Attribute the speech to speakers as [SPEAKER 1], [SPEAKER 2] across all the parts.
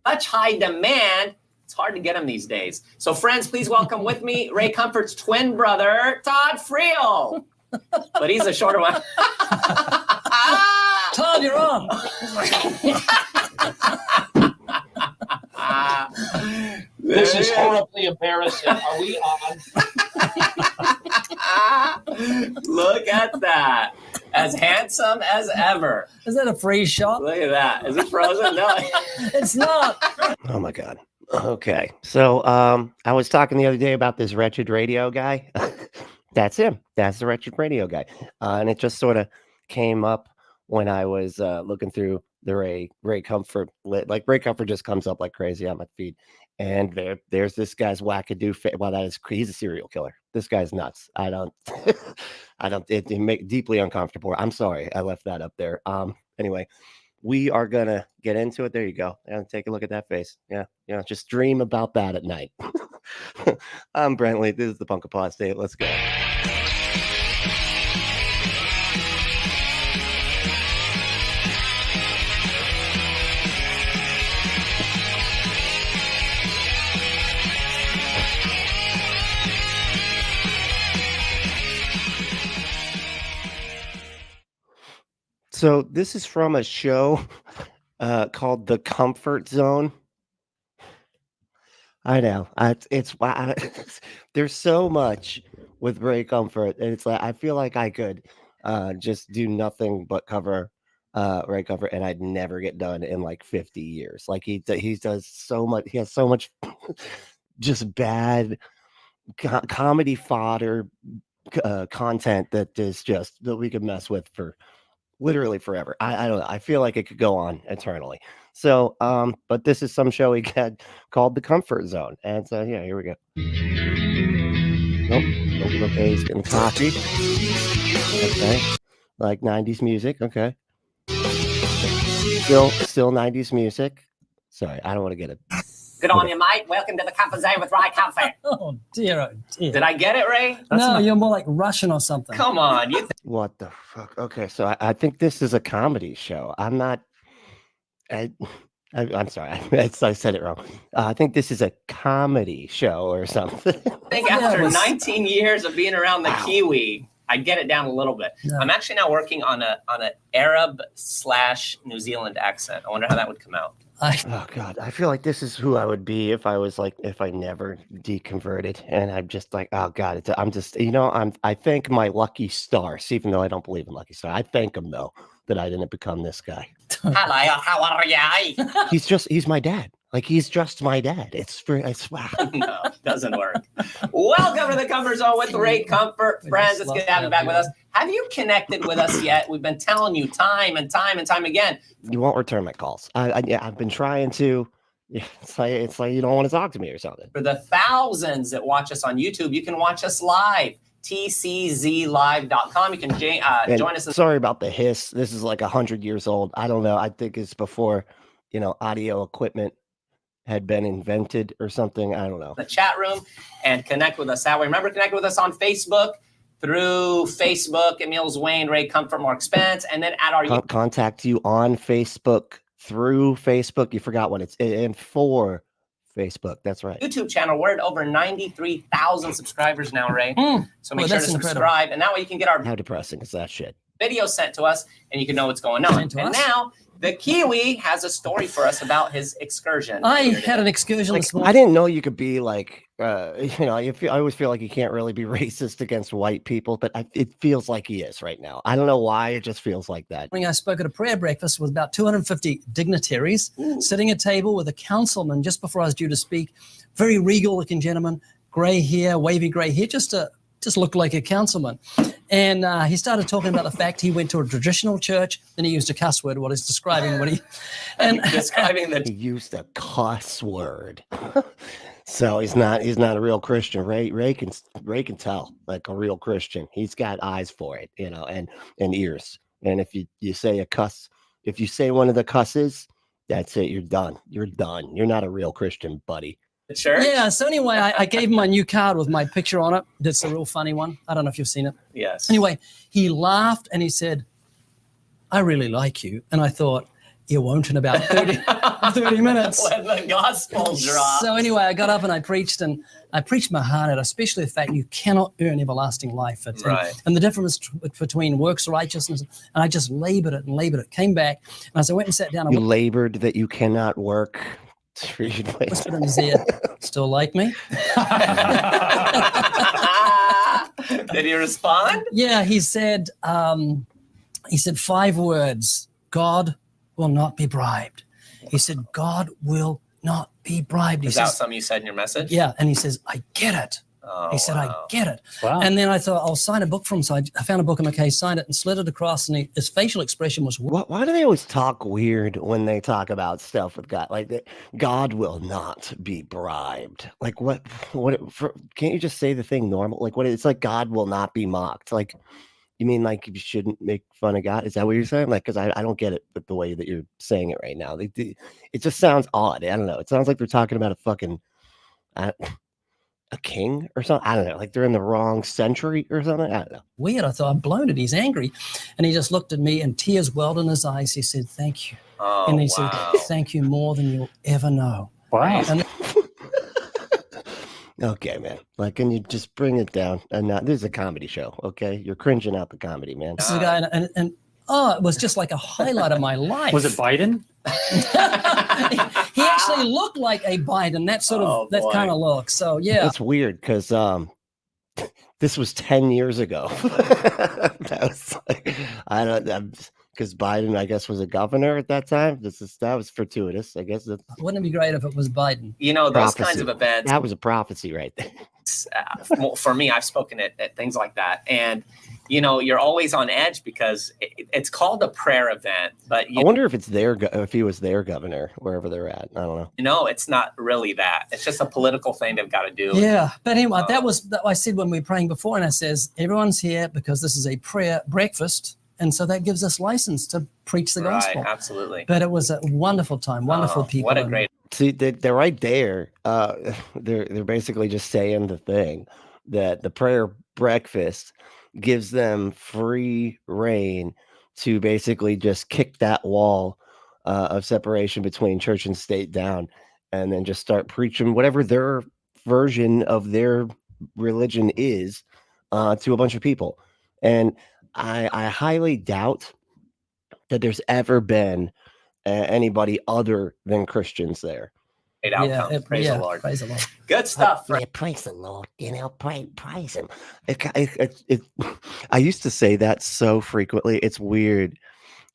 [SPEAKER 1] such high demand, it's hard to get them these days. So friends, please welcome with me Ray Comfort's twin brother, Todd Friel. But he's a shorter one.
[SPEAKER 2] Todd, you're on.
[SPEAKER 3] This is horribly embarrassing. Are we on?
[SPEAKER 1] Look at that. As handsome as ever.
[SPEAKER 2] Is that a freeze shot?
[SPEAKER 1] Look at that. Is it frozen? No.
[SPEAKER 2] It's not.
[SPEAKER 4] Oh my God. Okay. So I was talking the other day about this Wretched Radio guy. That's him. That's the Wretched Radio guy. And it just sort of came up when I was looking through the Ray Comfort. Like Ray Comfort just comes up like crazy on my feed. And there's this guy's wackadoo. Well, he's a serial killer. This guy's nuts. It make deeply uncomfortable. I'm sorry. I left that up there. Anyway, we are going to get into it. There you go. And take a look at that face. Yeah. Just dream about that at night. I'm Brentley. This is the Punk of Pod State. Let's go. So this is from a show called The Comfort Zone. I know. There's so much with Ray Comfort, and it's like I feel like I could just do nothing but cover Ray Comfort, and I'd never get done in like 50 years. Like he does so much. He has so much just bad comedy fodder content that we could mess with for literally forever. I don't know. I feel like it could go on eternally. So, but this is some show he had called The Comfort Zone. And so, yeah, here we go. Nope. Okay, he's getting coffee. Okay. Like 90s music. Okay. Still 90s music. Sorry, I don't want to get it.
[SPEAKER 1] Good on you, mate. Welcome to the Comfort Zone with Ray Comfort.
[SPEAKER 2] Oh, dear.
[SPEAKER 1] Did I get it, Ray?
[SPEAKER 2] You're more like Russian or something.
[SPEAKER 1] Come on.
[SPEAKER 4] What the fuck? Okay, so I think this is a comedy show. I'm not... I'm sorry. I said it wrong. I think this is a comedy show or something.
[SPEAKER 1] I think after 19 years of being around the Kiwi, I'd get it down a little bit. Yeah. I'm actually now working on an Arab/New Zealand accent. I wonder how that would come out.
[SPEAKER 4] Oh God, I feel like this is who I would be if I never deconverted, and I'm just like, oh God, I thank my lucky stars, even though I don't believe in lucky stars. I thank them though that I didn't become this guy.
[SPEAKER 1] Hello, how are you?
[SPEAKER 4] He's my dad. Like he's just my dad. Wow.
[SPEAKER 1] No, it doesn't work. Welcome to the Comfort Zone with Ray Comfort, friends. It's good to have you back with us. Have you connected with us yet? We've been telling you time and time again.
[SPEAKER 4] You won't return my calls. I've been trying to. Yeah, it's like you don't want to talk to me or something.
[SPEAKER 1] For the thousands that watch us on YouTube, you can watch us live. tczlive.com. You can join us.
[SPEAKER 4] Sorry about the hiss. This is like 100 years old. I don't know. I think it's before audio equipment had been invented or something. I don't know.
[SPEAKER 1] The chat room and connect with us that way. Remember, connect with us on Facebook through Facebook, Emil's Wayne, Ray Comfort, Mark Spence, and then at our
[SPEAKER 4] contact you on Facebook through Facebook. You forgot what it's in for Facebook. That's right.
[SPEAKER 1] YouTube channel. We're at over 93,000 subscribers now, Ray. So make sure to subscribe, and that way you can get our
[SPEAKER 4] how depressing is that shit
[SPEAKER 1] video sent to us, and you can know what's going on. And now the Kiwi has a story for us about his excursion.
[SPEAKER 2] I had an excursion this morning.
[SPEAKER 4] I didn't know you could be like, I always feel like you can't really be racist against white people, but it feels like he is right now. I don't know why. It just feels like that.
[SPEAKER 2] I spoke at a prayer breakfast with about 250 dignitaries, sitting at a table with a councilman just before I was due to speak. Very regal-looking gentleman, gray hair, wavy gray hair, just looked like a councilman. And he started talking about the fact he went to a traditional church, then he used a cuss word while he's describing what he...
[SPEAKER 4] He used a cuss word. So he's not a real Christian. Ray can tell, like a real Christian. He's got eyes for it, and ears. And if you say a cuss, if you say one of the cusses, that's it. You're done. You're done. You're not a real Christian, buddy.
[SPEAKER 1] Sure.
[SPEAKER 2] Yeah. So anyway, I gave him my new card with my picture on it. That's a real funny one. I don't know if you've seen it.
[SPEAKER 1] Yes.
[SPEAKER 2] Anyway, he laughed and he said, "I really like you." And I thought, you won't in about 30 minutes.
[SPEAKER 1] When the gospel drops.
[SPEAKER 2] So anyway, I got up and I preached my heart out, especially the fact you cannot earn everlasting life. And the difference between works righteousness, and I just labored it, came back, and as I went and sat down,
[SPEAKER 4] You labored that you cannot work.
[SPEAKER 2] Whispered in his ear, still like me?
[SPEAKER 1] Did he respond?
[SPEAKER 2] Yeah, he said 5 words. God will not be bribed. He said, God will not be bribed.
[SPEAKER 1] Is that something you said in your message?
[SPEAKER 2] Yeah, and he says, I get it. He said, I get it.
[SPEAKER 3] Wow.
[SPEAKER 2] And then I thought, I'll sign a book for him. So I found a book in my case, signed it, and slid it across, and his facial expression was...
[SPEAKER 4] Why do they always talk weird when they talk about stuff with God? Like, God will not be bribed. Like, what can't you just say the thing normal? Like, it's like God will not be mocked. Like, you mean like you shouldn't make fun of God? Is that what you're saying? Like, because I don't get it with the way that you're saying it right now. It just sounds odd. I don't know. It sounds like they're talking about a fucking... a king or something. I don't know, like they're in the wrong century or something. I don't know.
[SPEAKER 2] Weird. I thought, I'm blown it. He's angry. And he just looked at me and tears welled in his eyes. He said, thank you. And he said, thank you more than you'll ever know.
[SPEAKER 3] Wow.
[SPEAKER 2] And
[SPEAKER 4] Okay, man. Like, can you just bring it down? And this is a comedy show, okay? You're cringing out the comedy, man.
[SPEAKER 2] this is a guy, and it was just like a highlight of my life.
[SPEAKER 3] Was it Biden?
[SPEAKER 2] He actually looked like a Biden, that kind of look. So yeah,
[SPEAKER 4] It's weird because this was 10 years ago. That was like, I don't because Biden, I guess, was a governor at that time. That was fortuitous, I guess.
[SPEAKER 2] Wouldn't it be great if it was Biden?
[SPEAKER 1] You know, those
[SPEAKER 4] Prophecy.
[SPEAKER 1] kinds of events.
[SPEAKER 4] That was a prophecy right there.
[SPEAKER 1] For me, I've spoken at things like that, and you know, you're always on edge because it's called a prayer event. But
[SPEAKER 4] I wonder if if he was their governor wherever they're at. I don't know.
[SPEAKER 1] No, it's not really that. It's just a political thing they've got to do.
[SPEAKER 2] Yeah, but anyway, that was I said when we were praying before, and I says everyone's here because this is a prayer breakfast, and so that gives us license to preach the gospel.
[SPEAKER 1] Right, absolutely.
[SPEAKER 2] But it was a wonderful time, wonderful people.
[SPEAKER 1] What a great.
[SPEAKER 4] See, they're right there. They're basically just saying the thing that the prayer breakfast gives them free reign to basically just kick that wall of separation between church and state down, and then just start preaching whatever their version of their religion is to a bunch of people. And I highly doubt that there's ever been anybody other than Christians there.
[SPEAKER 1] Great outcome. Praise the Lord.
[SPEAKER 2] Praise the Lord.
[SPEAKER 1] Good stuff.
[SPEAKER 4] Yeah, praise the Lord. You know, praise him. I used to say that so frequently. It's weird.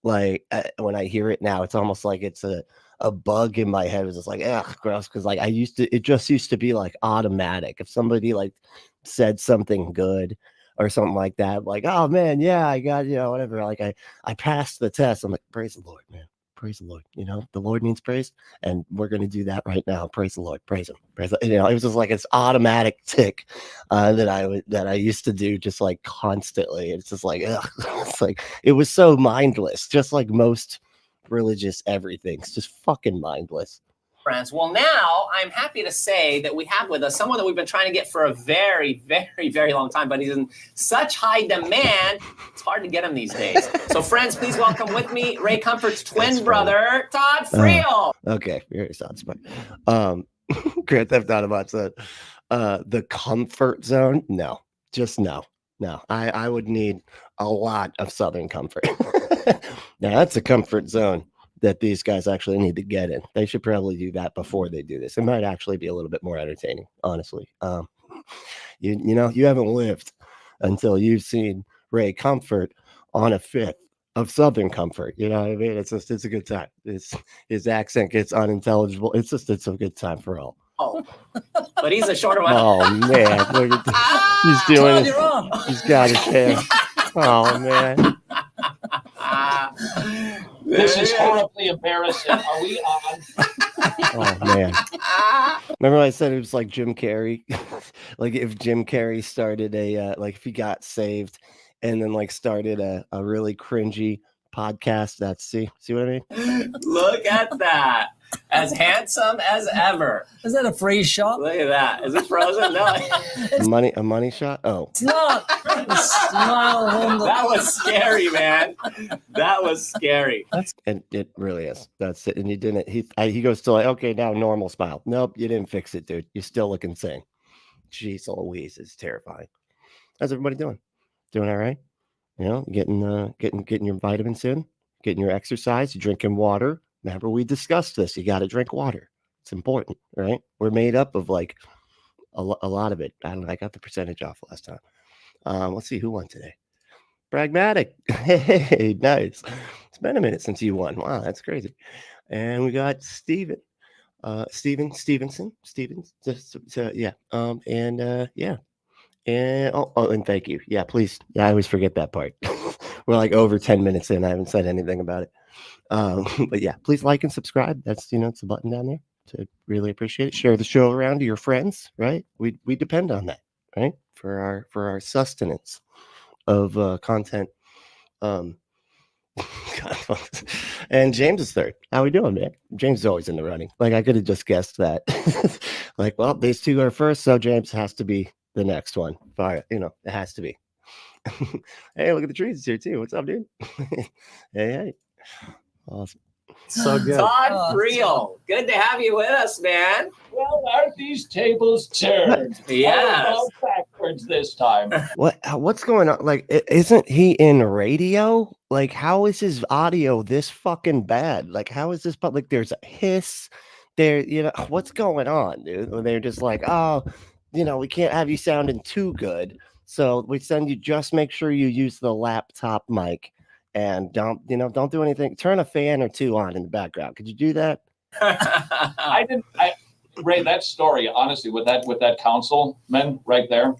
[SPEAKER 4] Like when I hear it now, it's almost like it's a bug in my head. It's just like, ugh, gross. Because like it just used to be like automatic. If somebody like said something good or something like that, like, oh man, yeah, I got, whatever. Like I passed the test. I'm like, praise the Lord, man. Praise the Lord. The Lord needs praise, and we're going to do that right now. Praise the Lord. Praise him. It was just like this automatic tick that I used to do just like constantly. It's just like, ugh. It's like, it was so mindless, just like most religious everything's just fucking mindless.
[SPEAKER 1] Friends. Well, now I'm happy to say that we have with us someone that we've been trying to get for a very, very, very long time, but he's in such high demand, it's hard to get him these days. So, friends, please welcome with me Ray Comfort's twin brother, Todd Friel.
[SPEAKER 4] Okay, very sound smart. Grand Theft Auto said, the comfort zone? No, just no. I would need a lot of Southern comfort. Now, that's a comfort zone that these guys actually need to get in. They should probably do that before they do this. It might actually be a little bit more entertaining, honestly. You haven't lived until you've seen Ray Comfort on a fifth of Southern comfort. You know what I mean? It's a good time. His accent gets unintelligible. It's a good time for all.
[SPEAKER 1] Oh, but he's a shorter one.
[SPEAKER 4] Oh man, look at that. He's doing it. He's got his hair. Oh man.
[SPEAKER 3] This is horribly embarrassing. Are we on?
[SPEAKER 4] Oh man. Remember I said it was like Jim Carrey? Like if Jim Carrey started if he got saved and then like started a really cringy podcast. That's see what I mean?
[SPEAKER 1] Look at that. As handsome as ever.
[SPEAKER 2] Is that a freeze shot?
[SPEAKER 1] Look at that. Is it frozen? No.
[SPEAKER 4] A money shot? Oh.
[SPEAKER 2] It's not. The smile on the-
[SPEAKER 1] That was scary, man. That was scary.
[SPEAKER 4] And it really is. That's it. And you didn't. He goes to like, okay, now normal smile. Nope, you didn't fix it, dude. You still look insane. Jeez Louise, it's terrifying. How's everybody doing? Doing all right? You know, getting your vitamins in, getting your exercise, drinking water. Remember, we discussed this. You got to drink water. It's important, right? We're made up of like a lot of it. I don't know. I got the percentage off last time. Let's see who won today. Pragmatic. Hey, nice. It's been a minute since you won. Wow, that's crazy. And we got Stevenson. Yeah. Yeah. And and thank you. Yeah, please. Yeah, I always forget that part. We're like over 10 minutes in. I haven't said anything about it. But yeah, please like and subscribe. That's, it's a button down there. To really appreciate it. Share the show around to your friends, right? We depend on that, right? For our sustenance of content. And James is third. How we doing, man? James is always in the running. Like, I could have just guessed that. Like, well, these two are first, so James has to be the next one. Fire, it has to be. Hey, look at the trees here too. What's up, dude? Hey. Awesome. So good.
[SPEAKER 1] Todd Friel, good to have you with us, man.
[SPEAKER 3] Well, aren't these tables turned?
[SPEAKER 1] Yes.
[SPEAKER 3] How about backwards this time?
[SPEAKER 4] What's going on? Like, isn't he in radio? Like, how is his audio this fucking bad? Like, how is this? But like, there's a hiss. There, what's going on, dude? They're just like, oh, we can't have you sounding too good, so we send you. Just make sure you use the laptop mic. And don't do anything. Turn a fan or two on in the background. Could you do that?
[SPEAKER 3] Ray, that story, honestly, with that councilman right there,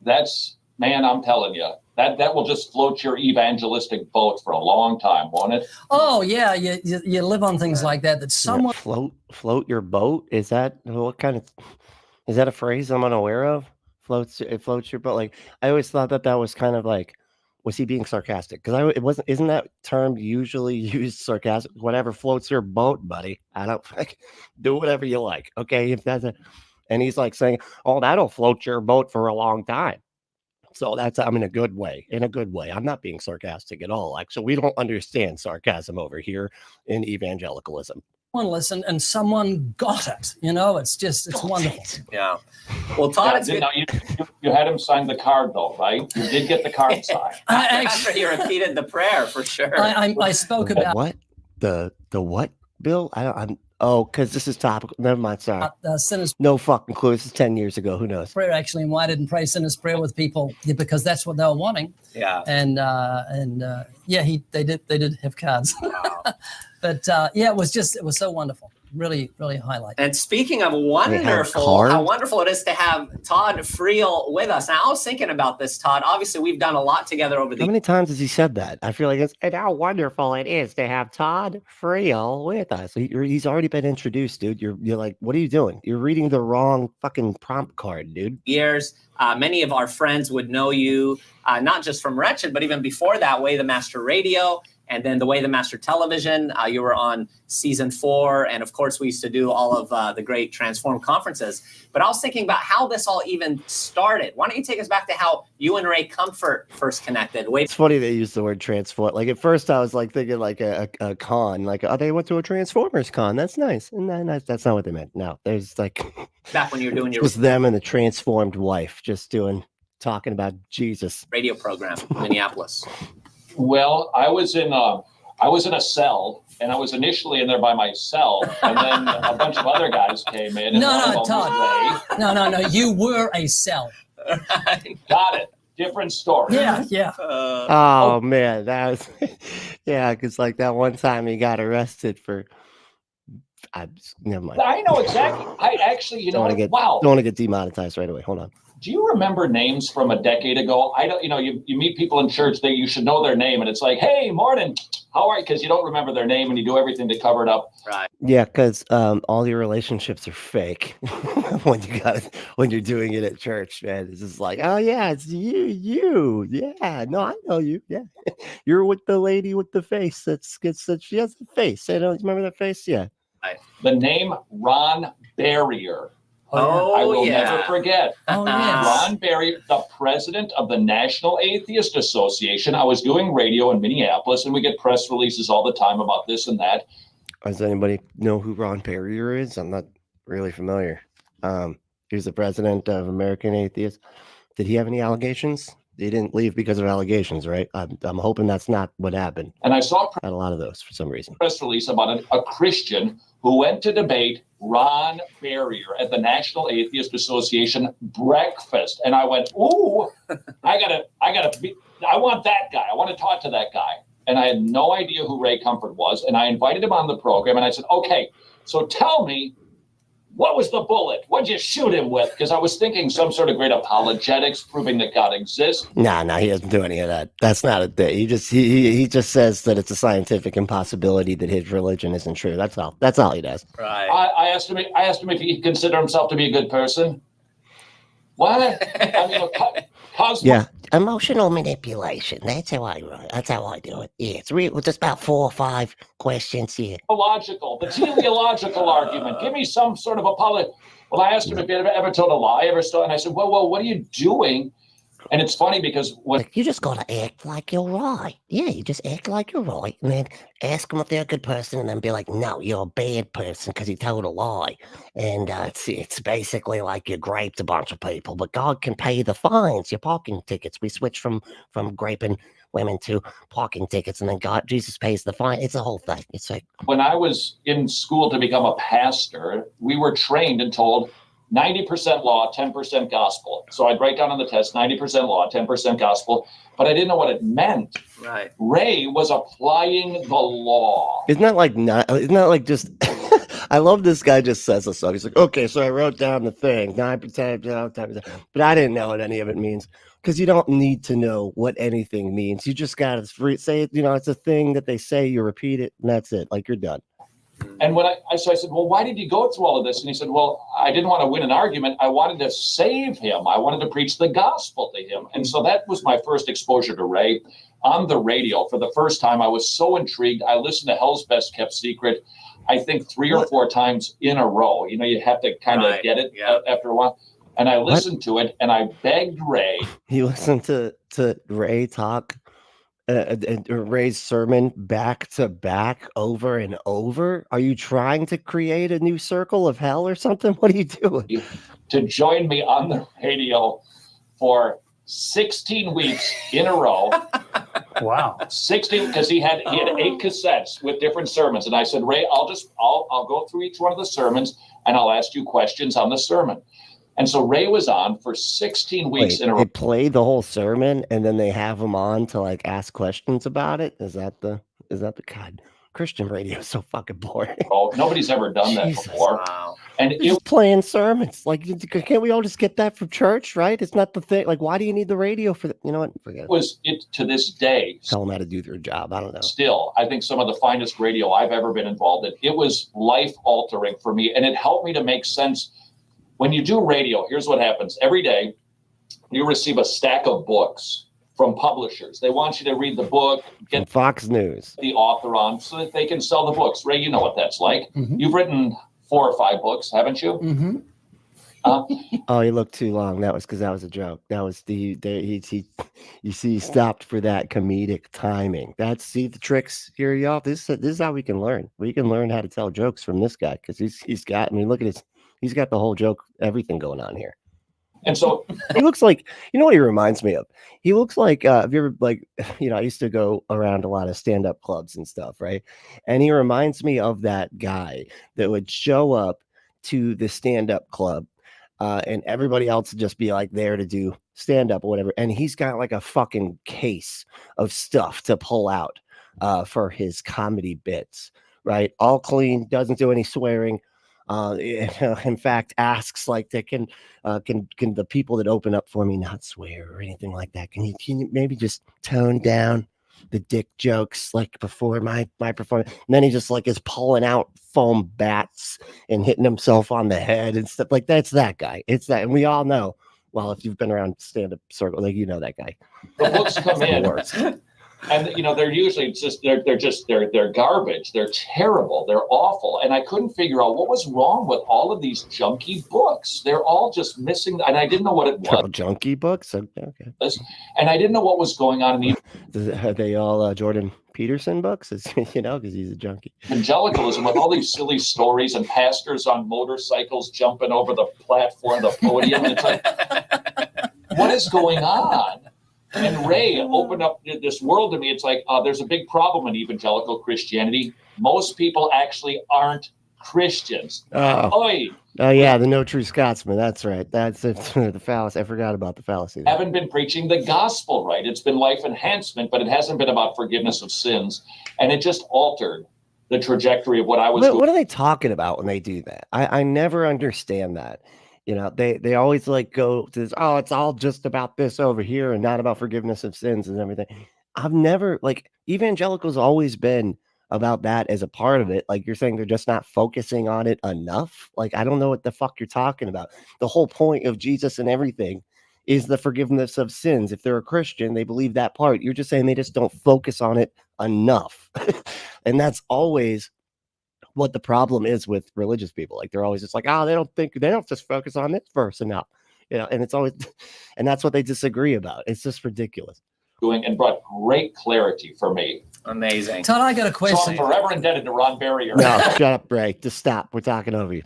[SPEAKER 3] I'm telling you, that will just float your evangelistic boat for a long time, won't it?
[SPEAKER 2] Oh yeah, you live on things like that. That someone
[SPEAKER 4] float your boat. Is that is that a phrase I'm unaware of? Floats your boat. Like, I always thought that was kind of like. Was he being sarcastic? Because isn't that term usually used sarcastic? Whatever floats your boat, buddy. I don't do whatever you like. Okay. And he's like saying, oh, that'll float your boat for a long time. So I'm in a good way. I'm not being sarcastic at all. Like, so we don't understand sarcasm over here in evangelicalism.
[SPEAKER 2] Listened and someone got it. It's wonderful.
[SPEAKER 1] Yeah. Well, Todd,
[SPEAKER 3] you had him sign the card though, right? You did get the card signed.
[SPEAKER 1] After he repeated the prayer for sure.
[SPEAKER 2] I spoke about
[SPEAKER 4] what the what, Bill? Because this is topical. Never mind. Sorry.
[SPEAKER 2] Sinner's
[SPEAKER 4] no fucking clue. This is 10 years ago. Who knows?
[SPEAKER 2] Prayer actually invited and pray sinner's prayer with people because that's what they were wanting.
[SPEAKER 1] Yeah.
[SPEAKER 2] And they did have cards.
[SPEAKER 1] Wow.
[SPEAKER 2] But it was so wonderful. Really, really highlight.
[SPEAKER 1] And speaking of wonderful, how wonderful it is to have Todd Friel with us. Now, I was thinking about this, Todd. Obviously, we've done a lot together over the
[SPEAKER 4] How many times has he said that? I feel like it's how wonderful it is to have Todd Friel with us. He's already been introduced, dude. You're like, what are you doing? You're reading the wrong fucking prompt card, dude.
[SPEAKER 1] Years. Many of our friends would know you, not just from Wretched, but even before that, Way the Master Radio. And then the Way the Master Television, you were on season 4. And of course, we used to do all of the great Transform conferences. But I was thinking about how this all even started. Why don't you take us back to how you and Ray Comfort first connected?
[SPEAKER 4] It's funny they use the word transform. Like, at first I was like thinking like a con, like, oh, they went to a Transformers con. That's nice. And that's not what they meant. No, there's like
[SPEAKER 1] back when you were doing your
[SPEAKER 4] just them and the transformed wife just talking about Jesus
[SPEAKER 1] radio program in Minneapolis.
[SPEAKER 3] Well, I was in a cell, and I was initially in there by myself, and then a bunch of other guys came in. And
[SPEAKER 2] Todd. No. You were a cell.
[SPEAKER 3] Got it. Different story.
[SPEAKER 2] Yeah.
[SPEAKER 4] Man, that was because like that one time he got arrested for. Never mind.
[SPEAKER 3] I know exactly. I actually,
[SPEAKER 4] Don't want to get demonetized right away. Hold on.
[SPEAKER 3] do you remember names from a decade ago? I don't, you meet people in church that you should know their name, and it's like, hey, morning, how are you? Because you don't remember their name and you do everything to cover it up.
[SPEAKER 1] Right.
[SPEAKER 4] Yeah, because all your relationships are fake when you're doing it at church, man. It's just like, oh yeah, it's you. Yeah, no, I know you. Yeah, you're with the lady with the face that she has a face. I don't remember that face. Yeah.
[SPEAKER 3] Right. The name Ron Barrier.
[SPEAKER 1] Oh,
[SPEAKER 3] I will
[SPEAKER 1] yeah.
[SPEAKER 3] never forget.
[SPEAKER 2] Oh, yes.
[SPEAKER 3] Ron Barrier, the president of the National Atheist Association. I was doing radio in Minneapolis, and we get press releases all the time about this and that.
[SPEAKER 4] Does anybody know who Ron Barrier is? I'm not really familiar. He was the president of American Atheists. Did he have any allegations? He didn't leave because of allegations, right? I'm hoping that's not what happened.
[SPEAKER 3] And I saw
[SPEAKER 4] Had a lot of those for some reason.
[SPEAKER 3] press release about a Christian who went to debate Ron Barrier at the National Atheist Association breakfast. And I went, ooh, I want that guy. I want to talk to that guy. And I had no idea who Ray Comfort was. And I invited him on the program. And I said, okay, so tell me, what was the bullet? What'd you shoot him with? Because I was thinking some sort of great apologetics, proving that God exists.
[SPEAKER 4] No, he doesn't do any of that. That's not a thing. He just says that it's a scientific impossibility that his religion isn't true. That's all. That's all he does.
[SPEAKER 1] Right.
[SPEAKER 3] I asked him if he considered himself to be a good person. What? I mean,
[SPEAKER 4] Yeah, emotional manipulation. That's how I do it. Yeah, it's real. Just about 4 or 5 questions here.
[SPEAKER 3] The teleological argument. Give me some sort of apology. Well, I asked him if he ever told a lie, and I said, well, what are you doing? And it's funny because
[SPEAKER 4] You just gotta act like you're right. Yeah, you just act like you're right, and then ask them if they're a good person, and then be like, "No, you're a bad person because you told a lie." And it's basically like you raped a bunch of people, but God can pay the fines. Your parking tickets. We switched from raping women to parking tickets, and then Jesus pays the fine. It's a whole thing. It's like
[SPEAKER 3] when I was in school to become a pastor, we were trained and told 90% law, 10% gospel. So I'd write down on the test 90% law, 10% gospel, but I didn't know what it meant.
[SPEAKER 1] Right.
[SPEAKER 3] Ray was applying the law.
[SPEAKER 4] Isn't that like just I love this guy just says this stuff. He's like, okay, so I wrote down the thing, 9%, but I didn't know what any of it means. Because you don't need to know what anything means. You just gotta say it, it's a thing that they say, you repeat it, and that's it. Like you're done.
[SPEAKER 3] And when I said, well, why did you go through all of this? And he said, well, I didn't want to win an argument. I wanted to save him. I wanted to preach the gospel to him. And so that was my first exposure to Ray on the radio. For the first time, I was so intrigued. I listened to Hell's Best Kept Secret, I think 3 or 4 times in a row. You have to kind of get it after a while. And I listened to it, and I begged Ray.
[SPEAKER 4] You listened to Ray talk, Ray's sermon back to back over and over? Are you trying to create a new circle of hell or something? What are you doing?
[SPEAKER 3] To join me on the radio for 16 weeks in a row.
[SPEAKER 2] Wow.
[SPEAKER 3] 16, because he had 8 cassettes with different sermons. And I said, Ray, I'll go through each one of the sermons and I'll ask you questions on the sermon. And so Ray was on for 16 weeks in a row.
[SPEAKER 4] They play the whole sermon and then they have him on to like ask questions about it. Is that the God? Christian radio is so fucking boring.
[SPEAKER 3] Oh, nobody's ever done that before.
[SPEAKER 1] Wow.
[SPEAKER 3] And
[SPEAKER 4] They're just playing sermons. Like, can't we all just get that from church, right? It's not the thing. Like, why do you need the radio for that? You know what? Forget it.
[SPEAKER 3] It to this day.
[SPEAKER 4] Tell them how to do their job. I don't know.
[SPEAKER 3] Still, I think some of the finest radio I've ever been involved in. It was life altering for me, and it helped me to make sense. When you do radio, here's what happens. Every day, you receive a stack of books from publishers. They want you to read the book, get
[SPEAKER 4] Fox News,
[SPEAKER 3] the author on, so that they can sell the books. Ray, you know what that's like.
[SPEAKER 2] Mm-hmm.
[SPEAKER 3] You've written 4 or 5 books, haven't you?
[SPEAKER 2] Mm-hmm.
[SPEAKER 4] Oh, he looked too long. That was because that was a joke. That was he you see, he stopped for that comedic timing. See the tricks here, y'all. This is how we can learn. We can learn how to tell jokes from this guy because he's got. I mean, look at he's got the whole joke, everything going on here.
[SPEAKER 3] And so
[SPEAKER 4] he looks like, you know what he reminds me of? He looks like, have you ever, like, I used to go around a lot of stand-up clubs and stuff, right? And he reminds me of that guy that would show up to the stand-up club and everybody else would just be like there to do stand-up or whatever. And he's got like a fucking case of stuff to pull out for his comedy bits, right? All clean, doesn't do any swearing. In fact, asks like, can the people that open up for me not swear or anything like that? Can you maybe just tone down the dick jokes like before my performance? And then he just like is pulling out foam bats and hitting himself on the head and stuff like that. It's that guy. It's that, and we all know. Well, if you've been around stand-up circle, like you know that guy.
[SPEAKER 3] The books come in. And they're usually they're garbage. They're terrible. They're awful. And I couldn't figure out what was wrong with all of these junky books. They're all just missing. And I didn't know what it was.
[SPEAKER 4] Oh, junky books. Okay.
[SPEAKER 3] And I didn't know what was going on in
[SPEAKER 4] Are they all Jordan Peterson books? Because he's a junkie.
[SPEAKER 3] evangelicalism with all these silly stories and pastors on motorcycles jumping over the platform, the podium. And it's like, what is going on? And Ray opened up this world to me. It's like, there's a big problem in evangelical Christianity. Most people actually aren't Christians.
[SPEAKER 4] Oh, yeah, the no true Scotsman. That's right. That's it. The fallacy. I forgot about the fallacy.
[SPEAKER 3] Haven't been preaching the gospel right. It's been life enhancement, but it hasn't been about forgiveness of sins. And it just altered the trajectory of what I was doing.
[SPEAKER 4] What are they talking about when they do that? I never understand that. They always like go to this, it's all just about this over here and not about forgiveness of sins and everything. I've never, like, evangelicals always been about that as a part of it. Like you're saying, they're just not focusing on it enough. Like, I don't know what the fuck you're talking about. The whole point of Jesus and everything is the forgiveness of sins. If they're a Christian, they believe that part. You're just saying they just don't focus on it enough. And that's always what the problem is with religious people. Like they're always just like, they don't just focus on this verse enough, and it's always, and that's what they disagree about. It's just ridiculous.
[SPEAKER 3] Doing and brought great clarity for me.
[SPEAKER 1] Amazing.
[SPEAKER 2] Todd, I got a question.
[SPEAKER 3] So I'm forever indebted to Ron Barrier.
[SPEAKER 4] No, shut up, Ray. Just stop. We're talking over you.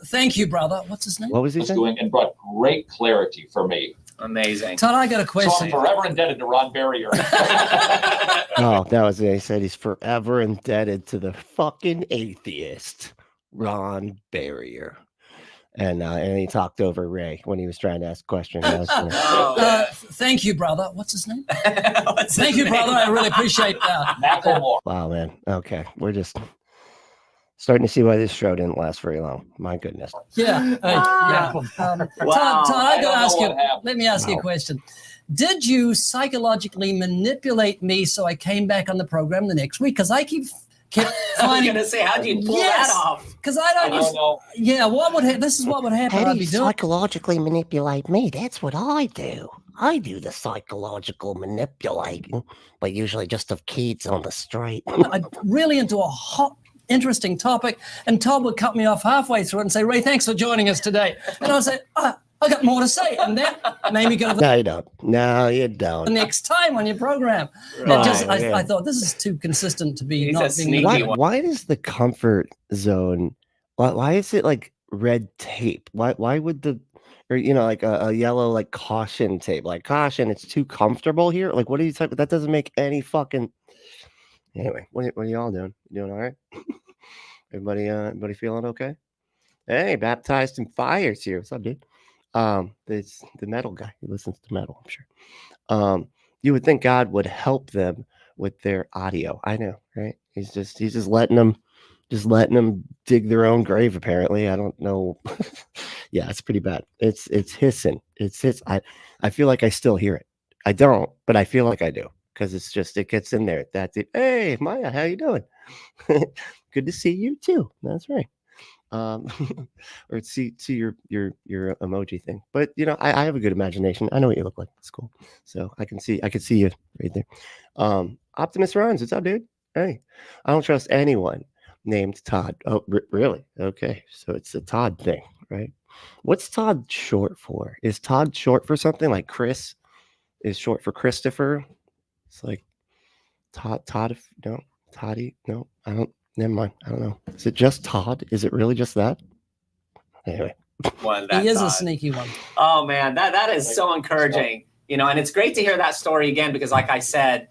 [SPEAKER 2] Thank you, brother. What's his name?
[SPEAKER 4] What was he saying?
[SPEAKER 3] Doing and brought great clarity for me.
[SPEAKER 1] Amazing.
[SPEAKER 2] Todd, I got a question.
[SPEAKER 3] So I'm forever indebted to Ron Barrier.
[SPEAKER 4] Oh, that was it. He said he's forever indebted to the fucking atheist, Ron Barrier. And he talked over Ray when he was trying to ask a question.
[SPEAKER 2] Thank you, brother. What's his name? Thank you, brother. I really appreciate that.
[SPEAKER 4] Wow, man. Okay. We're just starting to see why this show didn't last very long. My goodness.
[SPEAKER 2] Yeah. Todd, I got to ask you. Let me ask you a question. Did you psychologically manipulate me so I came back on the program the next week? Because I kept finding.
[SPEAKER 1] I was going to say, how do you pull that off?
[SPEAKER 2] Because I don't know. Yeah, this is what would happen.
[SPEAKER 4] How do you psychologically manipulate me? That's what I do. I do the psychological manipulating, but usually just of kids on the street.
[SPEAKER 2] I'm really into a hot, interesting topic, and Todd would cut me off halfway through it and say, Ray, thanks for joining us today. And I said, I got more to say. And that made me go to
[SPEAKER 4] No, you don't. No, you don't.
[SPEAKER 2] The next time on your program. I thought this is too consistent to be not being
[SPEAKER 4] why does the comfort zone, why is it like red tape? Why would or like a yellow like caution tape, like caution, it's too comfortable here? Like, what are you talking? That doesn't make any fucking. Anyway, what are y'all doing? You doing all right? Everybody feeling okay? Hey, Baptized in Fire's here. What's up, dude? It's the metal guy. He listens to metal, I'm sure. You would think God would help them with their audio. I know, right? He's just letting them dig their own grave, apparently. I don't know. Yeah, it's pretty bad. It's hissing. It's hiss. I feel like I still hear it. I don't, but I feel like I do. Because it gets in there. That's it. Hey, Maya, how you doing? Good to see you too. That's right. Or see your emoji thing. But I have a good imagination. I know what you look like. It's cool. So I can see you right there. Optimus Runs. What's up, dude? Hey, I don't trust anyone named Todd. Oh, really? Okay. So it's a Todd thing, right? What's Todd short for? Is Todd short for something like Chris is short for Christopher? It's like Todd. No, Toddy. No, I don't. Never mind. I don't know. Is it just Todd? Is it really just that? Anyway,
[SPEAKER 2] he is a sneaky one.
[SPEAKER 1] Oh man, that is so encouraging. And it's great to hear that story again because, like I said,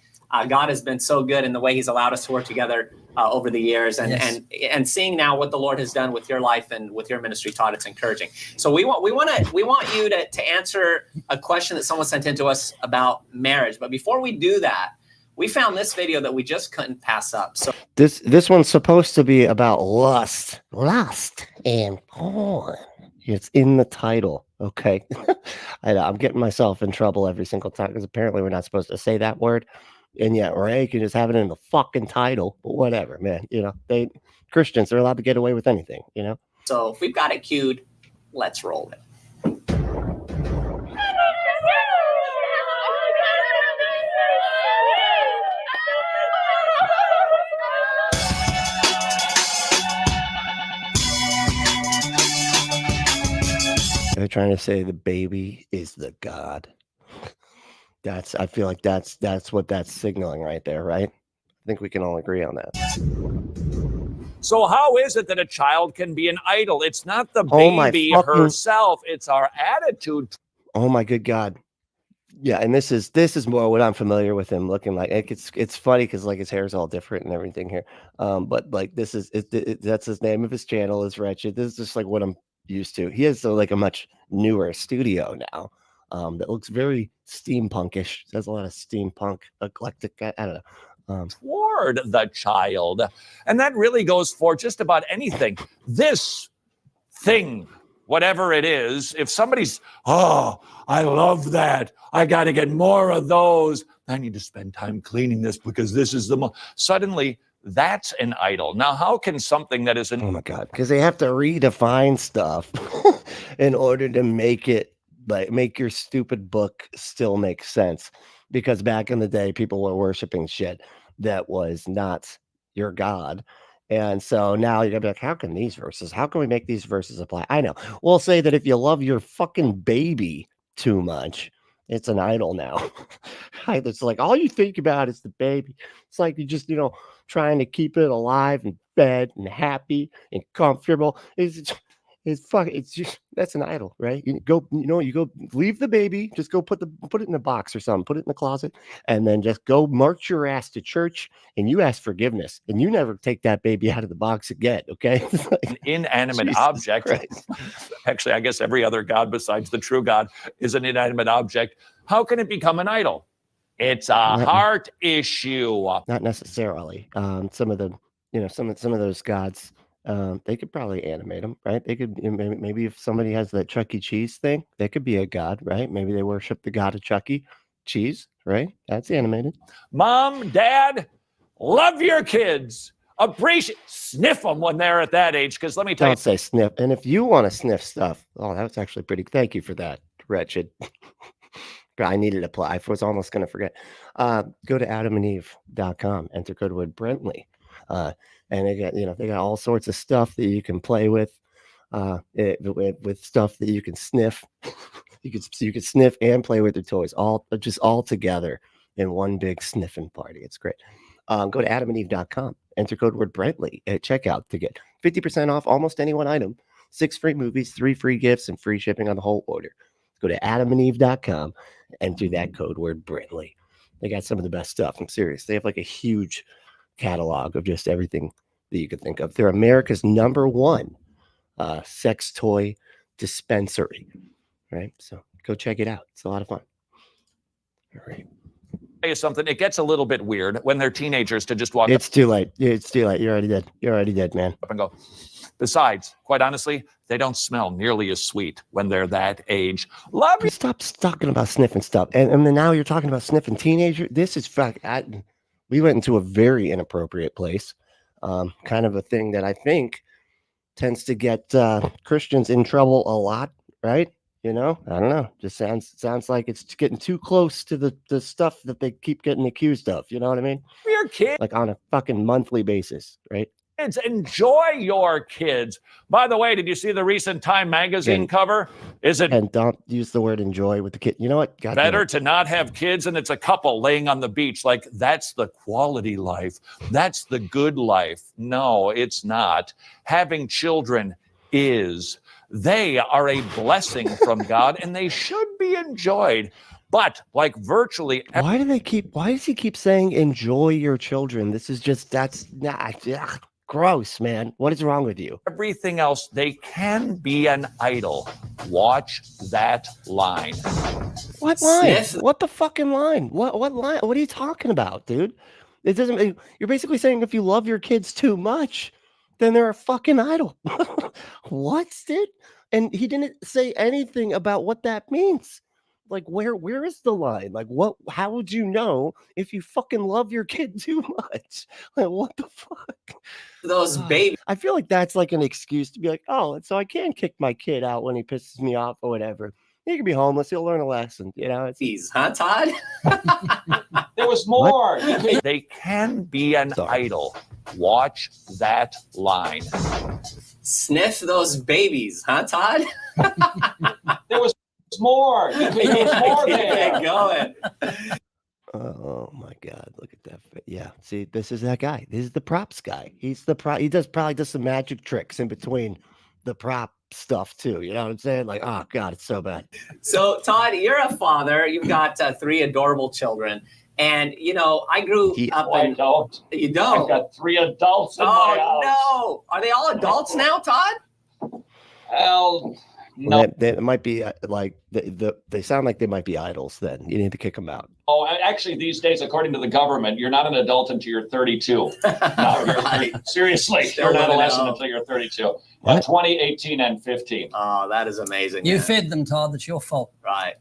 [SPEAKER 1] God has been so good in the way He's allowed us to work together over the years, and seeing now what the Lord has done with your life and with your ministry, Todd. It's encouraging. So we want you to answer a question that someone sent in to us about marriage. But before we do that, we found this video that we just couldn't pass up. So
[SPEAKER 4] This one's supposed to be about lust and porn. It's in the title. Okay. I'm getting myself in trouble every single time because apparently we're not supposed to say that word. And yet Ray can just have it in the fucking title. But whatever, man. Christians are allowed to get away with anything,
[SPEAKER 1] So if we've got it queued, let's roll it.
[SPEAKER 4] They're trying to say the baby is the God. I feel like that's what that's signaling right there, right? I think we can all agree on that.
[SPEAKER 3] So how is it that a child can be an idol? It's not the
[SPEAKER 4] Oh my
[SPEAKER 3] baby
[SPEAKER 4] fucking-
[SPEAKER 3] herself. It's our attitude.
[SPEAKER 4] Oh my good God. Yeah, and this is more what I'm familiar with him looking like. It's funny because like his hair's all different and everything here. But like this is that's his name of his channel is Wretched. This is just like what I'm used to. He has like a much newer studio now that looks very steampunkish. There's a lot of steampunk eclectic. I don't know.
[SPEAKER 3] Toward the child. And that really goes for just about anything. This thing, whatever it is, if somebody's, oh, I love that. I got to get more of those. I need to spend time cleaning this because this is suddenly that's an idol. Now, how can something that is
[SPEAKER 4] Oh my God, because they have to redefine stuff in order to make your stupid book still make sense. Because back in the day, people were worshiping shit that was not your God. And so now you're gonna be like, how can we make these verses apply? I know. We'll say that if you love your fucking baby too much, it's an idol now. It's like all you think about is the baby. It's like you just, trying to keep it alive and fed and happy and comfortable. It's just that's an idol, right? You go leave the baby, just go put it in a box or something, put it in the closet, and then just go march your ass to church and you ask forgiveness and you never take that baby out of the box again. Okay.
[SPEAKER 3] an inanimate
[SPEAKER 4] Jesus
[SPEAKER 3] object.
[SPEAKER 4] Christ.
[SPEAKER 3] Actually, I guess every other God besides the true God is an inanimate object. How can it become an idol? It's a heart issue.
[SPEAKER 4] Not necessarily. Some of those gods, they could probably animate them, right? They could maybe if somebody has that Chuck E. Cheese thing, they could be a god, right? Maybe they worship the god of Chuck E. Cheese, right? That's animated.
[SPEAKER 3] Mom, Dad, love your kids. Appreciate, sniff them when they're at that age. Because let me tell
[SPEAKER 4] Don't say sniff. And if you want to sniff stuff, oh, that was actually pretty. Thank you for that, Wretched. I needed to apply. I was almost going to forget. Go to adamandeve.com, enter code word Brentley. And they got all sorts of stuff that you can play with stuff that you can sniff. you can sniff and play with your toys all together in one big sniffing party. It's great. Go to adamandeve.com, enter code word Brentley at checkout to get 50% off almost any one item, 6 free movies, 3 free gifts, and free shipping on the whole order. Go to adamandeve.com, enter that code word Brentley. They got some of the best stuff. I'm serious. They have like a huge catalog of just everything that you could think of. They're America's #1 sex toy dispensary, right? So go check it out. It's a lot of fun. All right.
[SPEAKER 3] you something. It gets a little bit weird when they're teenagers to just walk
[SPEAKER 4] It's too late. It's too late. You're already dead, man.
[SPEAKER 3] up and go. Besides, quite honestly, they don't smell nearly as sweet when they're that age. Love you.
[SPEAKER 4] Stop talking about sniffing stuff. And then now you're talking about sniffing teenager. This is we went into a very inappropriate place. Kind of a thing that I think tends to get Christians in trouble a lot, right? I don't know. Just sounds like it's getting too close to the stuff that they keep getting accused of. You know what I mean?
[SPEAKER 3] Your kids.
[SPEAKER 4] Like on a fucking monthly basis, right?
[SPEAKER 3] Enjoy your kids. By the way, did you see the recent Time magazine cover? Is it
[SPEAKER 4] And don't use the word enjoy with the kid. You know what? God damn
[SPEAKER 3] better
[SPEAKER 4] it.
[SPEAKER 3] to not have kids and it's a couple laying on the beach? Like, that's the quality life. That's the good life. No, it's not. Having children is. They are a blessing from God and they should be enjoyed. But like virtually
[SPEAKER 4] Why does he keep saying enjoy your children? This is just, that's not, gross, man. What is wrong with you?
[SPEAKER 3] Everything else, they can be an idol. Watch that line.
[SPEAKER 4] What line?
[SPEAKER 1] Sniff.
[SPEAKER 4] What the fucking line? What line? What are you talking about, dude? It doesn't. You're basically saying if you love your kids too much, then they're a fucking idol. What, dude? And he didn't say anything about what that means. Like, where is the line? Like, what? How would you know if you fucking love your kid too much? Like, what the fuck?
[SPEAKER 1] Those babies,
[SPEAKER 4] I feel like that's like an excuse to be like, oh, so I can kick my kid out when he pisses me off or whatever. He can be homeless. He'll learn a lesson. You know, it's
[SPEAKER 1] huh, Todd?
[SPEAKER 3] There was more. They can be an idol. Watch that line.
[SPEAKER 1] Sniff those babies, huh, Todd?
[SPEAKER 3] There was more. There was more there.
[SPEAKER 1] Keep it going.
[SPEAKER 4] oh my God, look at that. Yeah, see, this is that guy. This is the props guy. He's the prop. He probably does some magic tricks in between the prop stuff too. You know what I'm saying? Like, oh God, it's so bad.
[SPEAKER 1] So, Todd, you're a father. You've got 3 adorable children. And, you know, I grew up
[SPEAKER 3] I
[SPEAKER 1] in...
[SPEAKER 3] don't.
[SPEAKER 1] You don't?
[SPEAKER 3] I've got 3 adults in my house.
[SPEAKER 1] Oh, no. Are they all adults now, Todd?
[SPEAKER 3] Well, no.
[SPEAKER 4] They might be like, they sound like they might be idols then. You need to kick them out.
[SPEAKER 3] Oh, actually, these days, according to the government, you're not an adult until you're 32. No, seriously,
[SPEAKER 1] Still
[SPEAKER 3] you're an
[SPEAKER 1] living
[SPEAKER 3] adolescent
[SPEAKER 1] at
[SPEAKER 3] until you're 32.
[SPEAKER 4] What?
[SPEAKER 3] 20, 18, and 15.
[SPEAKER 1] Oh, that is amazing.
[SPEAKER 2] You
[SPEAKER 1] man.
[SPEAKER 2] fed them, Todd. That's your fault.
[SPEAKER 1] Right.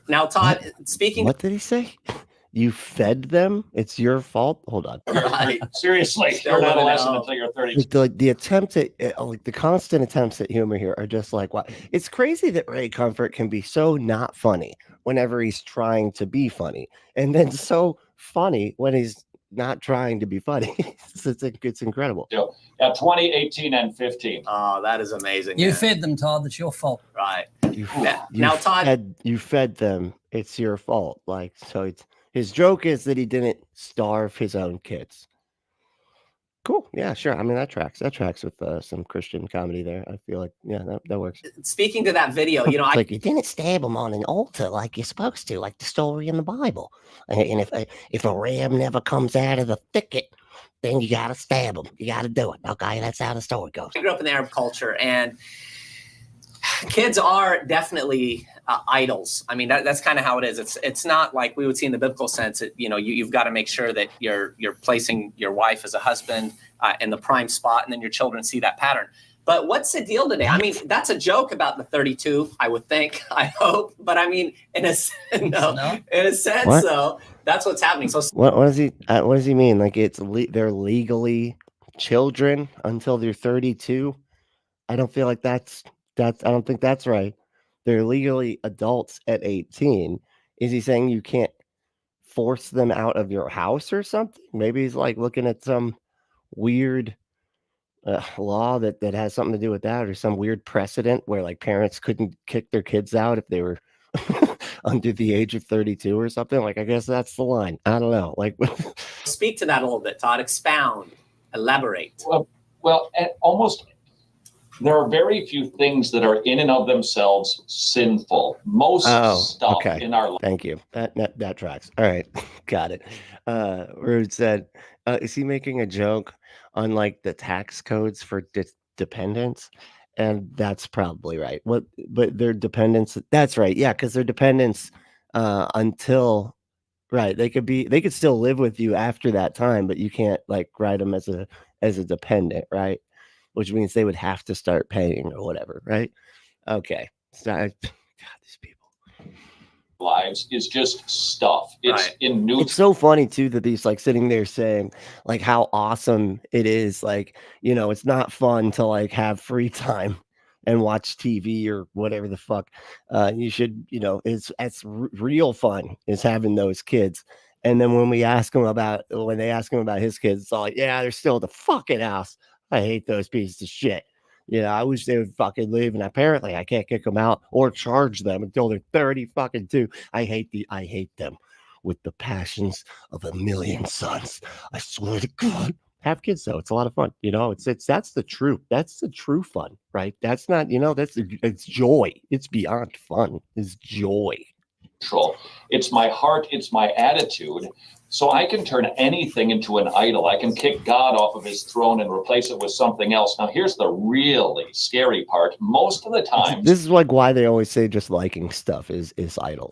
[SPEAKER 1] Now, Todd, speaking...
[SPEAKER 4] What did he say? You fed them? It's your fault? Hold on.
[SPEAKER 1] Right.
[SPEAKER 3] Seriously,
[SPEAKER 1] Still
[SPEAKER 3] you're an
[SPEAKER 1] living
[SPEAKER 3] adolescent
[SPEAKER 1] at
[SPEAKER 3] until you're 32.
[SPEAKER 4] The attempt at like the constant attempts at humor here are just like, what? It's crazy that Ray Comfort can be so not funny whenever he's trying to be funny, and then so funny when he's not trying to be funny. It's incredible.
[SPEAKER 3] Yeah, 20, 18, and 15.
[SPEAKER 1] Oh, that is amazing.
[SPEAKER 2] You
[SPEAKER 1] man.
[SPEAKER 2] fed them, Todd. That's your fault.
[SPEAKER 1] Right.
[SPEAKER 4] Now,
[SPEAKER 1] Todd...
[SPEAKER 4] you fed them. It's your fault. Like, so his joke is that he didn't starve his own kids. Cool. Yeah, sure. I mean, that tracks. That tracks with some Christian comedy there. I feel like, yeah, that works.
[SPEAKER 1] Speaking to that video, you know,
[SPEAKER 4] like you didn't stab him on an altar like you're supposed to, like the story in the Bible. And if a ram never comes out of the thicket, then you got to stab him. You got to do it. Okay, that's how the story goes.
[SPEAKER 1] I grew up in the Arab culture, and kids are definitely idols. I mean, that's kind of how it is. It's not like we would see in the biblical sense. You know, you've got to make sure that you're placing your wife as a husband in the prime spot, and then your children see that pattern. But what's the deal today? I mean, that's a joke about the 32, I would think, I hope. But I mean, in a sense,
[SPEAKER 4] What?
[SPEAKER 1] so that's what's happening. So
[SPEAKER 4] What does he mean? Like they're legally children until they're 32? I don't feel like I don't think that's right. They're legally adults at 18. Is he saying you can't force them out of your house or something? Maybe he's like looking at some weird law that has something to do with that, or some weird precedent where like parents couldn't kick their kids out if they were under the age of 32 or something. Like, I guess that's the line. I don't know. Like,
[SPEAKER 1] speak to that a little bit, Todd. Expound, elaborate.
[SPEAKER 3] Well, almost. There are very few things that are in and of themselves sinful. Most stuff in our life.
[SPEAKER 4] Thank you. That tracks. All right. Got it. Rude said, is he making a joke on like the tax codes for dependents? And that's probably right. But their dependents, that's right. Yeah, because their dependents until right. They could still live with you after that time, but you can't like write them as a dependent, right? Which means they would have to start paying or whatever, right? Okay. So, God, these people.
[SPEAKER 3] Lives is just stuff. It's
[SPEAKER 1] right.
[SPEAKER 3] in news.
[SPEAKER 4] It's so funny too that he's like sitting there saying like how awesome it is. Like, you know, it's not fun to like have free time and watch TV or whatever the fuck. You should, you know, it's real fun is having those kids. And then when they ask him about his kids, it's all like, yeah, they're still at the fucking house. I hate those pieces of shit. You know, I wish they would fucking leave, and apparently I can't kick them out or charge them until they're 30 fucking 2. I hate them with the passions of a million suns. I swear to God. Have kids though. It's a lot of fun. You know, that's the true fun, right? That's not, you know, it's joy. It's beyond fun. It's joy.
[SPEAKER 3] It's my heart. It's my attitude. So I can turn anything into an idol. I can kick God off of his throne and replace it with something else. Now, here's the really scary part. Most of the time,
[SPEAKER 4] this is like why they always say just liking stuff is idle,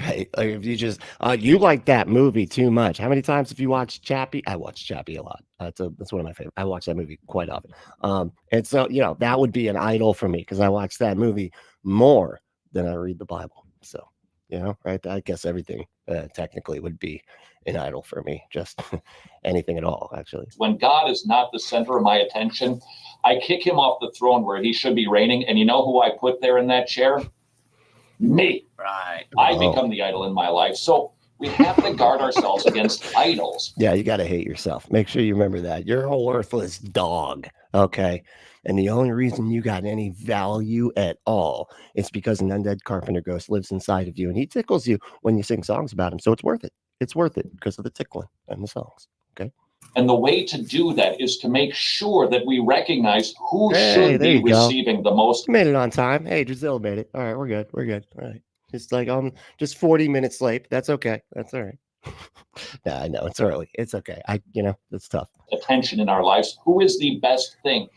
[SPEAKER 4] right? Like if you just you like that movie too much. How many times have you watched Chappie? I watch Chappie a lot. That's one of my favorite. I watch that movie quite often. And so that would be an idol for me because I watch that movie more than I read the Bible. So right? I guess everything technically would be an idol for me, just anything at all, actually.
[SPEAKER 3] When God is not the center of my attention, I kick him off the throne where he should be reigning. And you know who I put there in that chair? Me.
[SPEAKER 1] Right.
[SPEAKER 3] I become the idol in my life. So we have to guard ourselves against idols.
[SPEAKER 4] Yeah, you got to hate yourself. Make sure you remember that. You're a worthless dog, okay? And the only reason you got any value at all is because an undead carpenter ghost lives inside of you, and he tickles you when you sing songs about him. So it's worth it. It's worth it because of the tickling and the songs, okay?
[SPEAKER 3] And the way to do that is to make sure that we recognize who should be receiving the most.
[SPEAKER 4] You made it on time. Hey, Giselle made it. All right, we're good. We're good. All right. It's like just 40 minutes late. That's okay. That's all right. Nah, I know it's early. It's okay. It's tough.
[SPEAKER 3] Attention in our lives. Who is the best thing?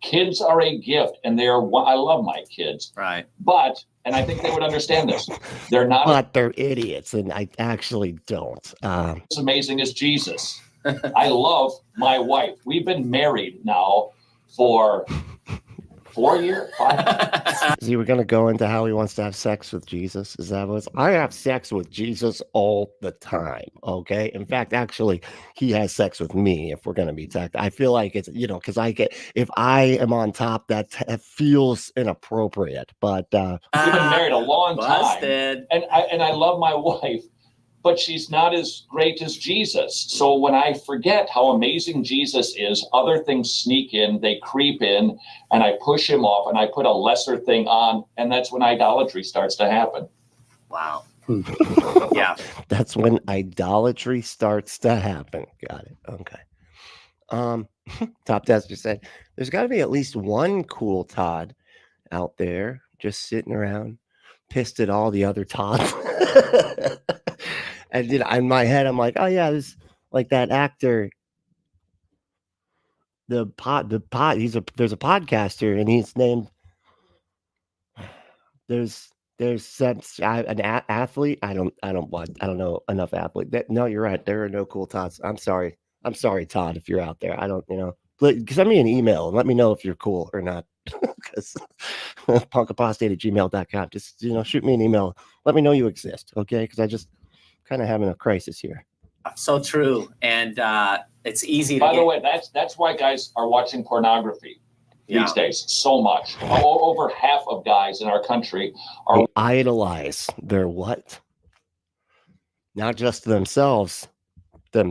[SPEAKER 3] Kids are a gift, and I love my kids.
[SPEAKER 1] Right.
[SPEAKER 3] But, and I think they would understand this, they're not.
[SPEAKER 4] But they're idiots, and I actually don't.
[SPEAKER 3] As amazing as Jesus. I love my wife. We've been married now for 4 years, 5
[SPEAKER 4] So you were going to go into how he wants to have sex with Jesus. Is that what I have sex with Jesus all the time. Okay. In fact, actually, he has sex with me if we're going to be tactile. I feel like it's, because if I am on top, that feels inappropriate. But
[SPEAKER 3] we've been married a long time.
[SPEAKER 1] Busted.
[SPEAKER 3] And I love my wife, but she's not as great as Jesus. So when I forget how amazing Jesus is, other things sneak in, they creep in, and I push him off, and I put a lesser thing on, and that's when idolatry starts to happen.
[SPEAKER 1] Wow. Yeah.
[SPEAKER 4] That's when idolatry starts to happen. Got it. Okay. Top Tester said, there's got to be at least one cool Todd out there just sitting around, pissed at all the other Todds. And in my head, I'm like, oh yeah, this like that actor. There's a podcaster, and he's named. There's an athlete. I don't know enough athlete. No, you're right. There are no cool Todds. I'm sorry, Todd, if you're out there. I don't, send me an email and let me know if you're cool or not. Because punkapostate@gmail.com. Just shoot me an email. Let me know you exist, okay? Because I just kind of having a crisis here.
[SPEAKER 1] So true. And it's easy to
[SPEAKER 3] By the way, that's why guys are watching pornography these days so much. Over half of guys in our country are
[SPEAKER 4] they idolize their what? Not just themselves. You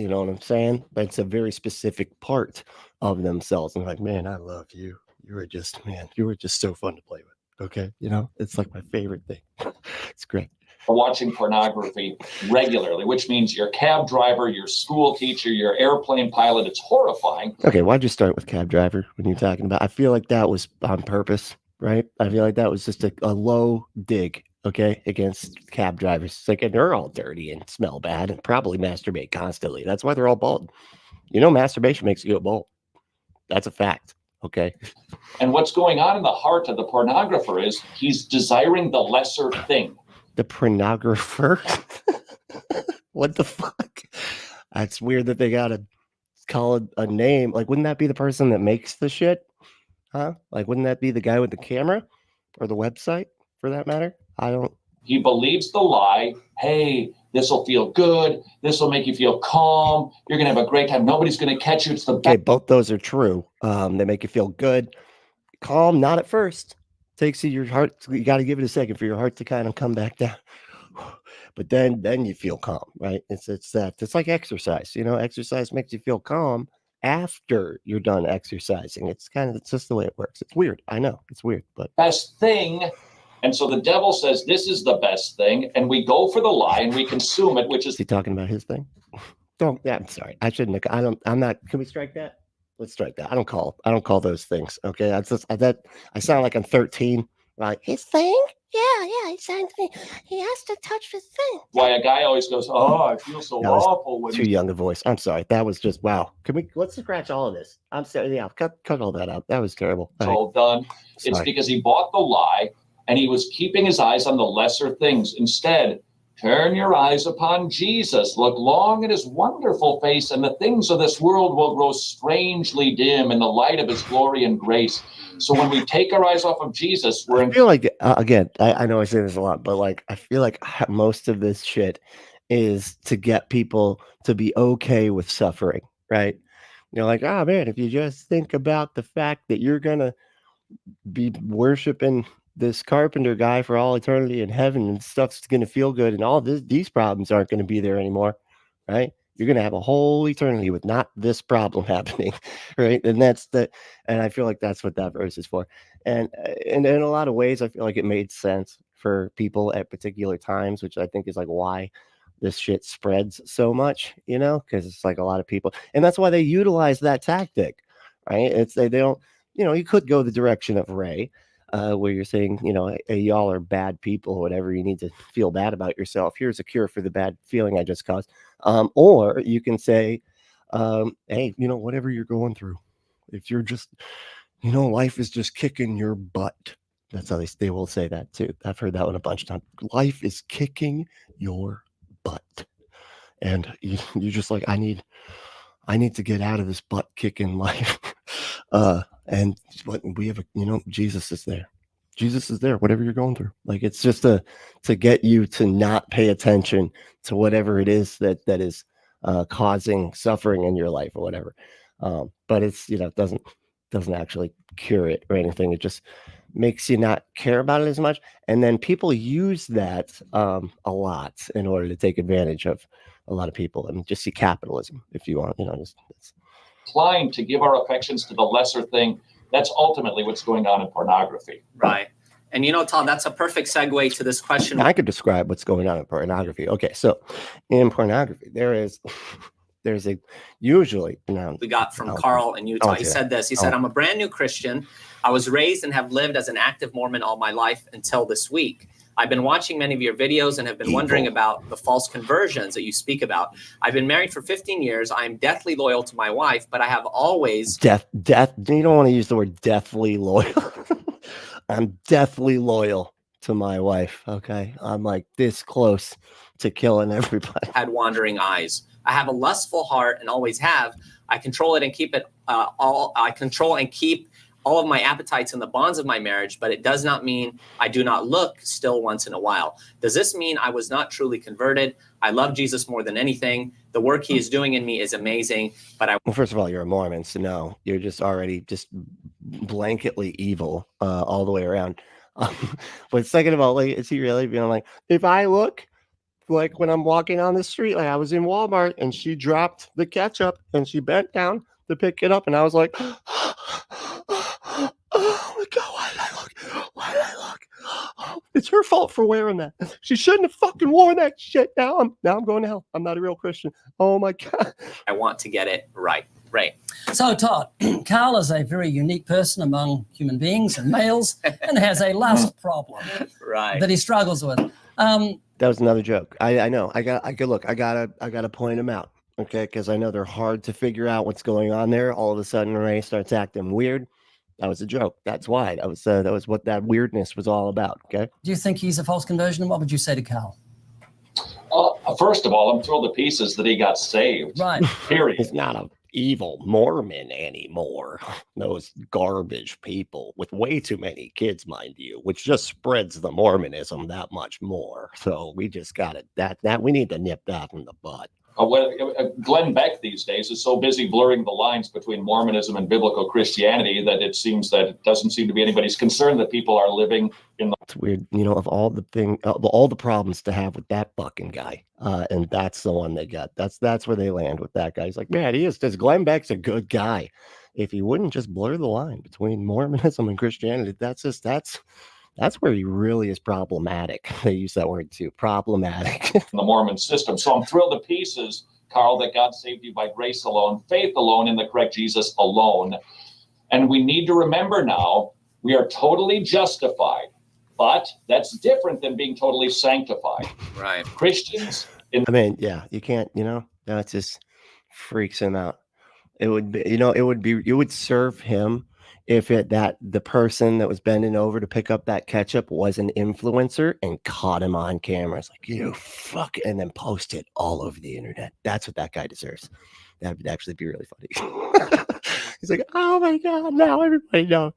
[SPEAKER 4] know what I'm saying? But it's a very specific part of themselves. I'm like, man, I love you. You were just so fun to play with. Okay. It's like my favorite thing. It's great.
[SPEAKER 3] Watching pornography regularly, which means your cab driver, your school teacher, your airplane pilot. It's horrifying.
[SPEAKER 4] Okay, why'd you start with cab driver when you're talking about? I feel like that was on purpose, right? I feel like that was just a low dig, okay, against cab drivers. It's like, and they're all dirty and smell bad and probably masturbate constantly. That's why they're all bald. Masturbation makes you go bald. That's a fact. Okay. And
[SPEAKER 3] what's going on in the heart of the pornographer is he's desiring the lesser thing.
[SPEAKER 4] The pornographer? What the fuck? That's weird that they gotta call it a name. Like, wouldn't that be the person that makes the shit? Huh? Like, wouldn't that be the guy with the camera or the website for that matter?
[SPEAKER 3] He believes the lie. Hey, this will feel good. This will make you feel calm. You're going to have a great time. Nobody's going to catch you. It's the
[SPEAKER 4] best. Okay, both those are true. They make you feel good. Calm, not at first. Takes your heart. You got to give it a second for your heart to kind of come back down. But then you feel calm, right? It's like exercise. Exercise makes you feel calm after you're done exercising. It's just the way it works. It's weird. I know it's weird, but
[SPEAKER 3] best thing. And so the devil says, this is the best thing. And we go for the lie and we consume it, which is.
[SPEAKER 4] Is he talking about his thing? Yeah, I'm sorry. I shouldn't. I'm not. Can we strike that? Let's strike that. I don't call those things. Okay. I sound like I'm 13. Like his thing. Yeah, he signed me. He has to touch the thing.
[SPEAKER 3] Why a guy always goes, oh, I feel so awful when
[SPEAKER 4] Too young a voice. I'm sorry. That was just wow. Let's scratch all of this. I'm sorry. Yeah, cut all that out. That was terrible.
[SPEAKER 3] it's all done.
[SPEAKER 4] Sorry.
[SPEAKER 3] It's because he bought the lie and he was keeping his eyes on the lesser things. Instead, turn your eyes upon Jesus. Look long at his wonderful face, and the things of this world will grow strangely dim in the light of his glory and grace. So when we take our eyes off of Jesus,
[SPEAKER 4] I feel like, again, I know I say this a lot, but like, I feel like most of this shit is to get people to be okay with suffering, right? You're like, oh man, if you just think about the fact that you're going to be worshiping this carpenter guy for all eternity in heaven and stuff's going to feel good and all these problems aren't going to be there anymore, right? You're going to have a whole eternity with not this problem happening, right? And I feel like that's what that verse is for. And in a lot of ways, I feel like it made sense for people at particular times, which I think is like why this shit spreads so much, because it's like a lot of people, and that's why they utilize that tactic, right? It's they don't, you could go the direction of Ray, where you're saying, hey, y'all are bad people, whatever. You need to feel bad about yourself. Here's a cure for the bad feeling I just caused. Or you can say, hey, whatever you're going through, if you're just, life is just kicking your butt. That's how they will say that too. I've heard that one a bunch of times. Life is kicking your butt. And you're just like, I need to get out of this butt kicking life. And what we have, Jesus is there. Jesus is there, whatever you're going through. Like, it's just to get you to not pay attention to whatever it is that is causing suffering in your life or whatever. But it's, it doesn't actually cure it or anything. It just makes you not care about it as much. And then people use that a lot in order to take advantage of a lot of people. I mean, just see capitalism, if you want, it's
[SPEAKER 3] inclined to give our affections to the lesser thing. That's ultimately what's going on in pornography.
[SPEAKER 1] Right. And Todd, that's a perfect segue to this question.
[SPEAKER 4] I could describe what's going on in pornography. Okay, so in pornography, there's a usually
[SPEAKER 1] we got from Carl in Utah. He said this. He said, I'm a brand new Christian. I was raised and have lived as an active Mormon all my life until this week. I've been watching many of your videos and have been wondering about the false conversions that you speak about. I've been married for 15 years. I am deathly loyal to my wife, but I have always...
[SPEAKER 4] Death. You don't want to use the word deathly loyal. I'm deathly loyal to my wife, okay? I'm like this close to killing everybody.
[SPEAKER 1] Had wandering eyes. I have a lustful heart and always have. I control it and keep it I control and keep all of my appetites in the bonds of my marriage, but it does not mean I do not look still once in a while. Does this mean I was not truly converted? I love Jesus more than anything. The work he is doing in me is amazing, but
[SPEAKER 4] well, first of all, you're a Mormon, so no, you're just already just blanketly evil all the way around. But second of all, like, is he really being like, if I look like when I'm walking on the street, like I was in Walmart and she dropped the ketchup and she bent down to pick it up and I was like, oh my God, why did I look? Oh, it's her fault for wearing that. She shouldn't have fucking worn that shit. Now I'm going to hell. I'm not a real Christian. Oh my God.
[SPEAKER 1] I want to get it right. Right.
[SPEAKER 2] So, Todd, Carl is a very unique person among human beings and males and has a lust problem that he struggles with.
[SPEAKER 4] That was another joke. I know. I gotta point them out. Okay, because I know they're hard to figure out what's going on there. All of a sudden, Ray starts acting weird. That was a joke. That's why. That was what that weirdness was all about. Okay.
[SPEAKER 2] Do you think he's a false conversion? What would you say to Carl?
[SPEAKER 3] First of all, I'm thrilled to pieces that he got saved.
[SPEAKER 2] Right.
[SPEAKER 3] Period.
[SPEAKER 4] He's not an evil Mormon anymore. Those garbage people with way too many kids, mind you, which just spreads the Mormonism that much more. So we just got it. That we need to nip that in the bud.
[SPEAKER 3] Glenn Beck these days is so busy blurring the lines between Mormonism and biblical Christianity that it seems that it doesn't seem to be anybody's concern that people are living in the...
[SPEAKER 4] It's weird, of all the problems to have with that fucking guy, and that's the one they got. That's where they land with that guy. He's like, man, he is. This Glenn Beck's a good guy. If he wouldn't just blur the line between Mormonism and Christianity, that's where he really is problematic. They use that word too, problematic.
[SPEAKER 3] The Mormon system. So I'm thrilled to pieces, Carl, that God saved you by grace alone, faith alone, in the correct Jesus alone. And we need to remember now, we are totally justified But that's different than being totally sanctified.
[SPEAKER 1] Right.
[SPEAKER 3] Christians,
[SPEAKER 4] I mean, yeah, you can't, that just freaks him out. It would be, it would serve him if the person that was bending over to pick up that ketchup was an influencer and caught him on camera. It's like, you fuck, and then post it all over the internet. That's what that guy deserves. That would actually be really funny. He's like, oh my God, now everybody knows.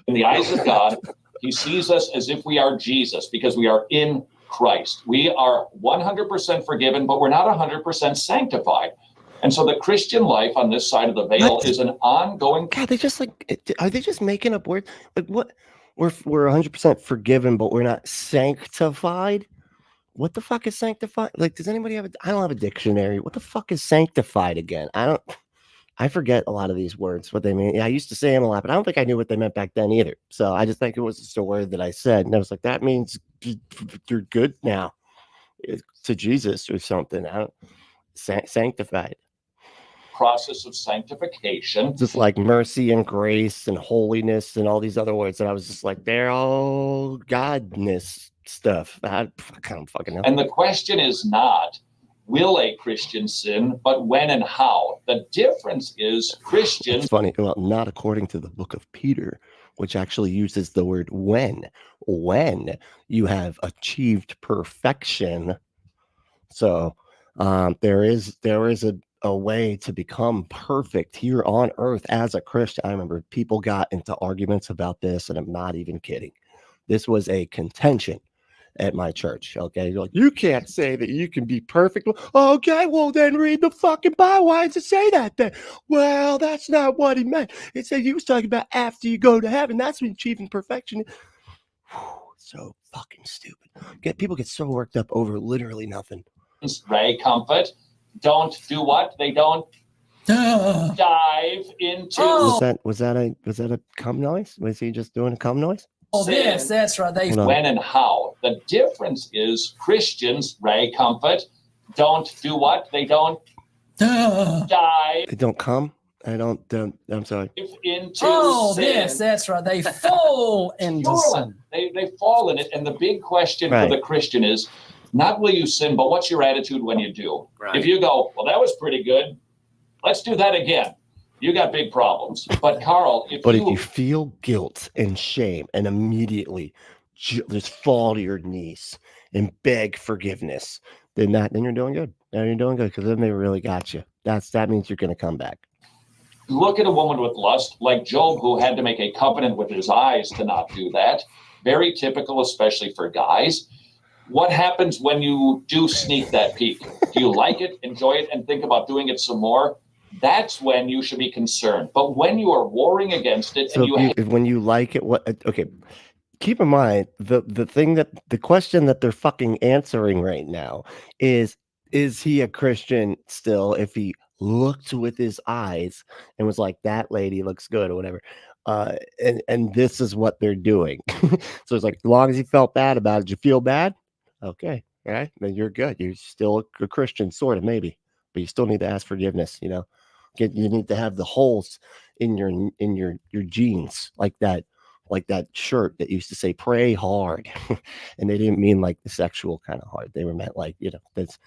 [SPEAKER 3] in the eyes of God, he sees us as if we are Jesus because we are in Christ. We are 100% forgiven, but we're not 100% sanctified. And so the Christian life on this side of the veil is an ongoing.
[SPEAKER 4] God, are they just making up words? Like what? We're 100% forgiven, but we're not sanctified. What the fuck is sanctified? Like, does anybody have I don't have a dictionary. What the fuck is sanctified again? I forget a lot of these words, what they mean. Yeah, I used to say them a lot, but I don't think I knew what they meant back then either. So I just think it was just a word that I said. And I was like, that means you're good now to Jesus or something. Sanctified.
[SPEAKER 3] Process of sanctification.
[SPEAKER 4] Just like mercy and grace and holiness and all these other words that I was just like, they're all godness stuff. I don't fucking know.
[SPEAKER 3] And the question is not, will a Christian sin, but when and how. The difference is Christians.
[SPEAKER 4] It's funny. Well, not according to the book of Peter, which actually uses the word when you have achieved perfection. So there is a way to become perfect here on earth as a Christian. I remember people got into arguments about this, and I'm not even kidding. This was a contention at my church. Okay, you're like, you can't say that you can be perfect. Okay, well then read the fucking Bible. Why does it say that then? Well, that's not what he meant. It said he was talking about after you go to heaven. That's when achieving perfection. So fucking stupid. People get so worked up over literally nothing.
[SPEAKER 3] Ray comfort. Don't do what? They don't dive into.
[SPEAKER 4] Was that a cum noise? Was he just doing a cum noise?
[SPEAKER 2] Oh, yes, that's right.
[SPEAKER 3] When and how. The difference is Christians, Ray comfort, don't do what? They don't dive.
[SPEAKER 4] They don't come. I'm sorry.
[SPEAKER 2] Into sin. Yes, that's right. They fall into sin.
[SPEAKER 3] They fall in it. And the big question for the Christian is not will you sin, but what's your attitude when you do? Right. If you go, well, that was pretty good. Let's do that again. You got big problems. But Carl, if you
[SPEAKER 4] feel guilt and shame and immediately just fall to your knees and beg forgiveness, then you're doing good. Then you're doing good because then they really got you. That means you're going to come back.
[SPEAKER 3] Look at a woman with lust like Job, who had to make a covenant with his eyes to not do that. Very typical, especially for guys. What happens when you do sneak that peek? Do you like it, enjoy it, and think about doing it some more? That's when you should be concerned. But when you are warring against it,
[SPEAKER 4] when you like it, okay. Keep in mind the question that they're fucking answering right now is he a Christian still if he looked with his eyes and was like, that lady looks good or whatever. And this is what they're doing. So it's like, as long as you felt bad about it, did you feel bad? Okay. All right. Then you're good. You're still a Christian, sort of, maybe, but you still need to ask forgiveness. You need to have the holes in your jeans, like that shirt that used to say pray hard. And they didn't mean like the sexual kind of hard. They were meant like, that's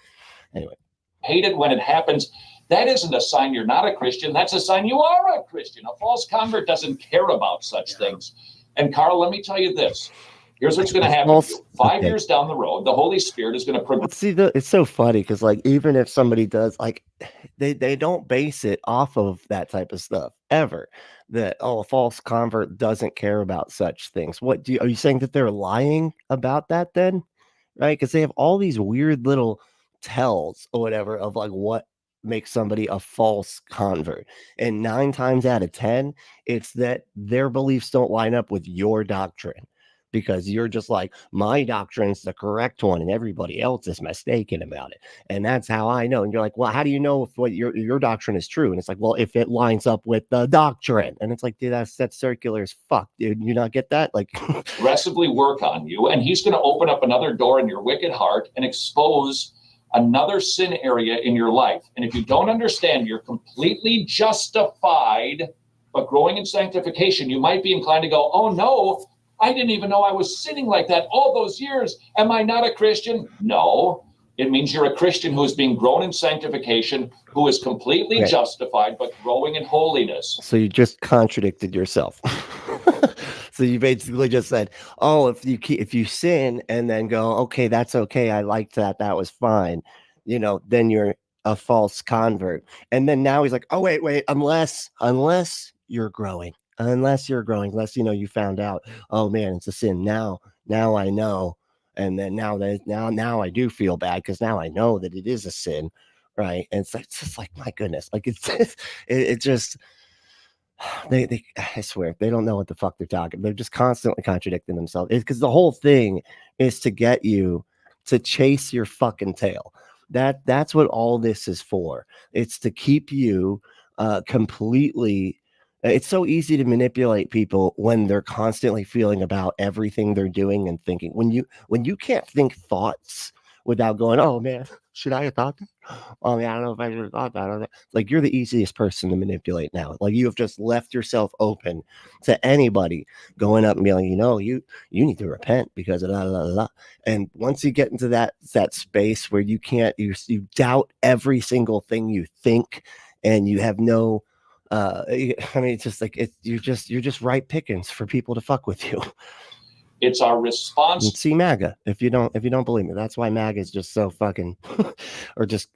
[SPEAKER 4] anyway.
[SPEAKER 3] Hate it when it happens. That isn't a sign you're not a Christian. That's a sign you are a Christian. A false convert doesn't care about such things. And Carl, let me tell you this. Here's what's going to happen. 5 years down the road, the Holy Spirit is going to progress.
[SPEAKER 4] See, it's so funny because, like, even if somebody does, like, they don't base it off of that type of stuff ever. That a false convert doesn't care about such things. Are you saying that they're lying about that then? Right? Because they have all these weird little tells or whatever of like what makes somebody a false convert, and 9 times out of 10, it's that their beliefs don't line up with your doctrine. Because you're just like, my doctrine's the correct one and everybody else is mistaken about it. And that's how I know. And you're like, well, how do you know if what your doctrine is true? And it's like, well, if it lines up with the doctrine. And it's like, dude, that's circular as fuck, dude. You not get that? Like,
[SPEAKER 3] aggressively work on you. And he's going to open up another door in your wicked heart and expose another sin area in your life. And if you don't understand, you're completely justified, but growing in sanctification, you might be inclined to go, oh no, I didn't even know I was sinning like that all those years. Am I not a Christian? No. It means you're a Christian who is being grown in sanctification, who is completely justified, but growing in holiness.
[SPEAKER 4] So you just contradicted yourself. So you basically just said, oh, if you sin and then go, okay, that's okay, I liked that, that was fine, then you're a false convert. And then now he's like, oh, wait, unless you're growing, unless you found out, oh man, it's a sin. Now I know. And then now I do feel bad because now I know that it is a sin, right? And it's just like, my goodness, like it just they I swear they don't know what the fuck they're talking. They're just constantly contradicting themselves. It's because the whole thing is to get you to chase your fucking tail. That's what all this is for. It's to keep you completely. It's so easy to manipulate people when they're constantly feeling about everything they're doing and thinking. When you can't think thoughts without going, oh man, should I have thought that? Oh man, I don't know if I should have thought that. Like, you're the easiest person to manipulate now. Like, you have just left yourself open to anybody going up and being like, you need to repent because of la. And once you get into that space where you can't, you doubt every single thing you think, and you have no. It's just like you're just ripe pickings for people to fuck with you.
[SPEAKER 3] It's our response.
[SPEAKER 4] And see MAGA if you don't believe me. That's why MAGA is just so fucking, or just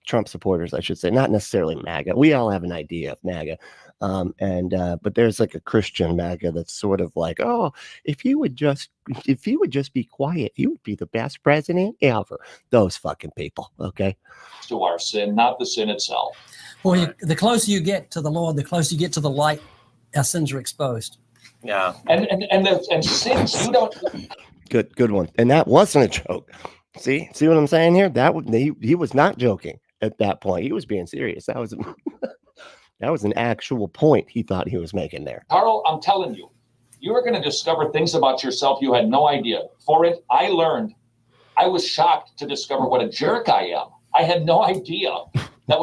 [SPEAKER 4] Trump supporters, I should say, not necessarily MAGA. We all have an idea of MAGA, but there's like a Christian MAGA that's sort of like, oh, if he would just be quiet, he would be the best president ever. Those fucking people, okay?
[SPEAKER 3] To our sin, not the sin itself.
[SPEAKER 2] Well, the closer you get to the Lord, the closer you get to the light, our sins are exposed.
[SPEAKER 3] Yeah, and sins, you don't.
[SPEAKER 4] Good one. And that wasn't a joke. See what I'm saying here? He was not joking at that point. He was being serious. That was an actual point he thought he was making there.
[SPEAKER 3] Carl, I'm telling you, you are going to discover things about yourself you had no idea. For it, I was shocked to discover what a jerk I am. I had no idea.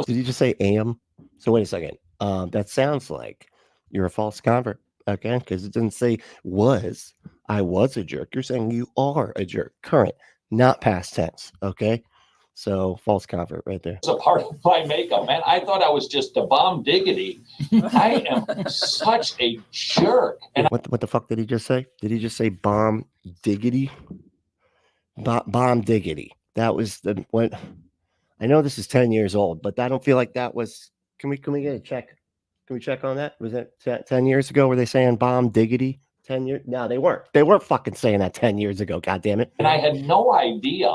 [SPEAKER 4] Did you just say am? So wait a second. That sounds like you're a false convert, okay? Because it didn't say was. I was a jerk. You're saying you are a jerk. Current, not past tense, okay? So false convert right there.
[SPEAKER 3] It's a part of my makeup, man. I thought I was just a bomb diggity. I am such a jerk. And
[SPEAKER 4] what the fuck did he just say? Did he just say bomb diggity? Bomb diggity. That was what. I know this is 10 years old, but I don't feel like that was. Can we get a check? Can we check on that? Was that 10 years ago? Were they saying bomb diggity? 10 years? No, they weren't. They weren't fucking saying that 10 years ago. God damn it.
[SPEAKER 3] And I had no idea.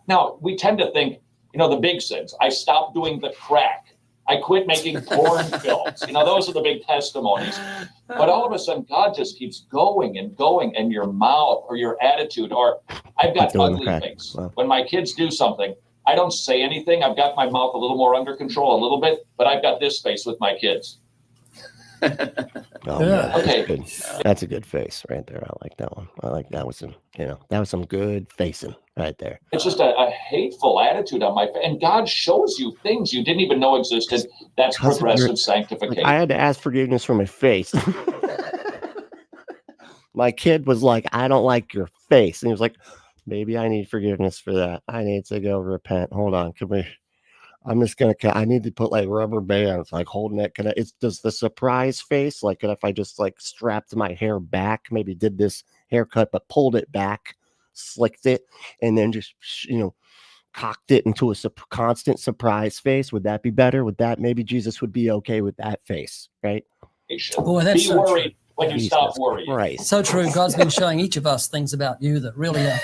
[SPEAKER 3] Now, we tend to think, the big sins. I stopped doing the crack. I quit making porn films. Those are the big testimonies. But all of a sudden, God just keeps going and going, and your mouth or your attitude, or I've got ugly things. Wow. When my kids do something, I don't say anything. I've got my mouth a little more under control, a little bit, but I've got this face with my kids.
[SPEAKER 4] Man, okay, that's a good face right there. I like that one. I like that was some good facing right there.
[SPEAKER 3] It's just a hateful attitude on my face, and God shows you things you didn't even know existed. That's progressive sanctification.
[SPEAKER 4] I had to ask forgiveness for my face. My kid was like, "I don't like your face," and he was like, "Maybe I need forgiveness for that. I need to go repent. Hold on, I need to put like rubber bands, like holding it. Does the surprise face, like if I just like strapped my hair back, maybe did this haircut, but pulled it back, slicked it, and then just, cocked it into a constant surprise face? Would that be better? Maybe Jesus would be okay with that face, right?
[SPEAKER 2] Boy, that's
[SPEAKER 3] be worried when you stop worrying.
[SPEAKER 4] Right.
[SPEAKER 2] So true. God's been showing each of us things about you that really are.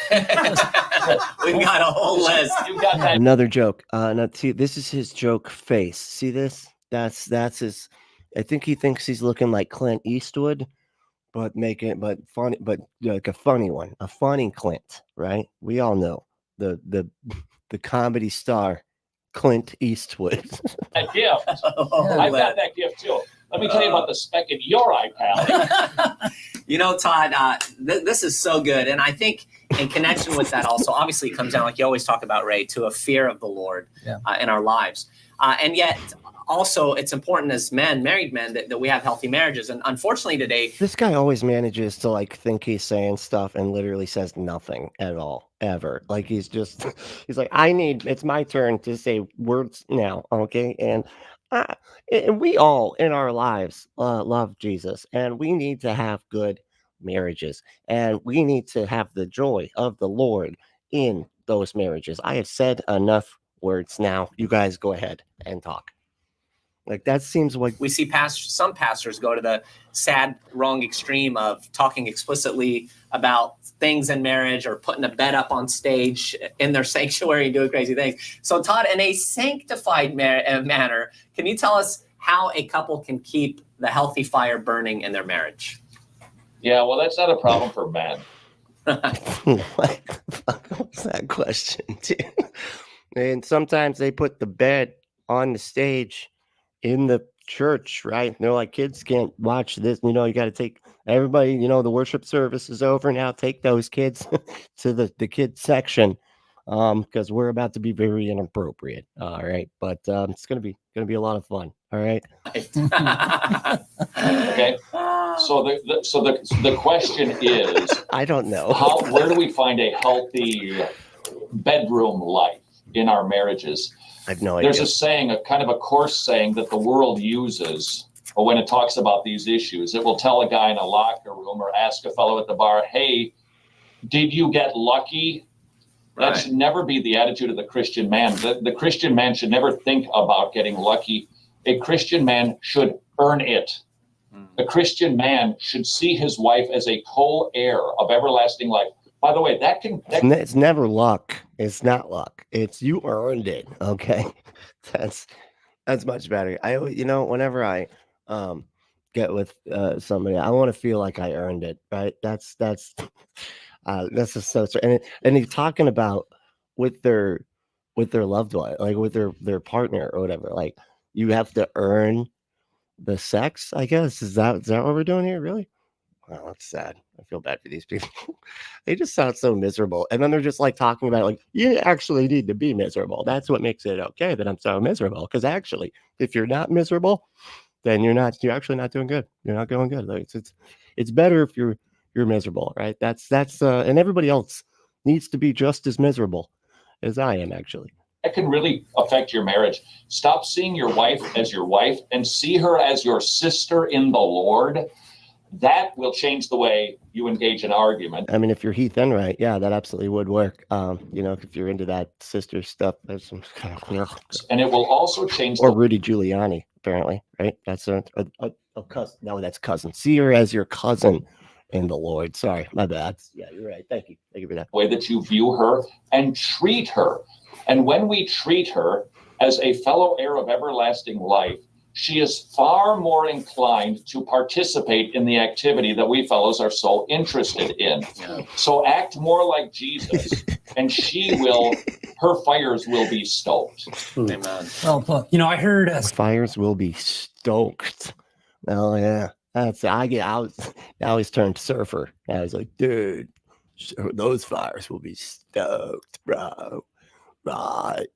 [SPEAKER 1] We've got a whole list.
[SPEAKER 3] You've got that.
[SPEAKER 4] Another joke. Now, see, this is his joke face. See this? That's his. I think he thinks he's looking like Clint Eastwood, but funny, but like a funny one, a funny Clint, right? We all know the comedy star Clint Eastwood.
[SPEAKER 3] That gift. I've got that gift too. Let me tell you about the speck in your eye, pal.
[SPEAKER 1] Todd, this is so good. And I think in connection with that also, obviously it comes down, like you always talk about, Ray, to a fear of the Lord in our lives. And yet also it's important as men, married men, that we have healthy marriages. And unfortunately today,
[SPEAKER 4] This guy always manages to like think he's saying stuff and literally says nothing at all, ever. Like he's like, it's my turn to say words now, okay? And we all in our lives love Jesus, and we need to have good marriages, and we need to have the joy of the Lord in those marriages. I have said enough words now. You guys go ahead and talk. Like that seems like
[SPEAKER 1] we see some pastors go to the sad, wrong extreme of talking explicitly about things in marriage or putting a bed up on stage in their sanctuary and doing crazy things. So Todd, in a sanctified manner, can you tell us how a couple can keep the healthy fire burning in their marriage?
[SPEAKER 3] Yeah, well, that's not a problem for men.
[SPEAKER 4] what the fuck was that question, dude? And sometimes they put the bed on the stage in the church, right? And they're like, kids can't watch this. You got to take everybody, the worship service is over now. Take those kids to the kids section because we're about to be very inappropriate. All right. But it's going to be a lot of fun. All right.
[SPEAKER 3] Okay. So the question is,
[SPEAKER 4] I don't know.
[SPEAKER 3] Where do we find a healthy bedroom life in our marriages?
[SPEAKER 4] I have no idea.
[SPEAKER 3] There's a saying, a kind of a coarse saying that the world uses when it talks about these issues. It will tell a guy in a locker room or ask a fellow at the bar, hey, did you get lucky? Right. That should never be the attitude of the Christian man. The Christian man should never think about getting lucky. A Christian man should earn it. A Christian man should see his wife as a co-heir of everlasting life. By the way,
[SPEAKER 4] it's never luck. It's not luck. It's you earned it. Okay, that's much better. Whenever I get with somebody, I want to feel like I earned it. Right? That's just so. And you're talking about with their loved one, like with their partner or whatever. Like you have to earn the sex. I guess is that what we're doing here? Really? Wow, that's sad. I feel bad for these people. They just sound so miserable. And then they're just like talking about it like, you actually need to be miserable. That's what makes it okay that I'm so miserable. Because actually, if you're not miserable, then you're actually not doing good. You're not going good. Like it's better if you're miserable, right? That's and everybody else needs to be just as miserable as I am, actually.
[SPEAKER 3] That can really affect your marriage. Stop seeing your wife as your wife and see her as your sister in the Lord. That will change the way you engage in argument.
[SPEAKER 4] I mean, if you're Heath Enright, yeah, that absolutely would work. If you're into that sister stuff, there's some kind of,
[SPEAKER 3] and it will also change.
[SPEAKER 4] Or Rudy Giuliani, apparently, right? That's a cousin. No, that's cousin. See her as your cousin in the Lord. Sorry, my bad. Yeah, you're right. Thank you for that.
[SPEAKER 3] Way that you view her and treat her, and when we treat her as a fellow heir of everlasting life, she is far more inclined to participate in the activity that we fellows are so interested in. Yeah. So act more like Jesus, and her fires will be stoked.
[SPEAKER 1] Amen.
[SPEAKER 2] Well, I heard
[SPEAKER 4] fires will be stoked. Oh yeah, I always turned surfer. I was like, dude, those fires will be stoked, bro. Right.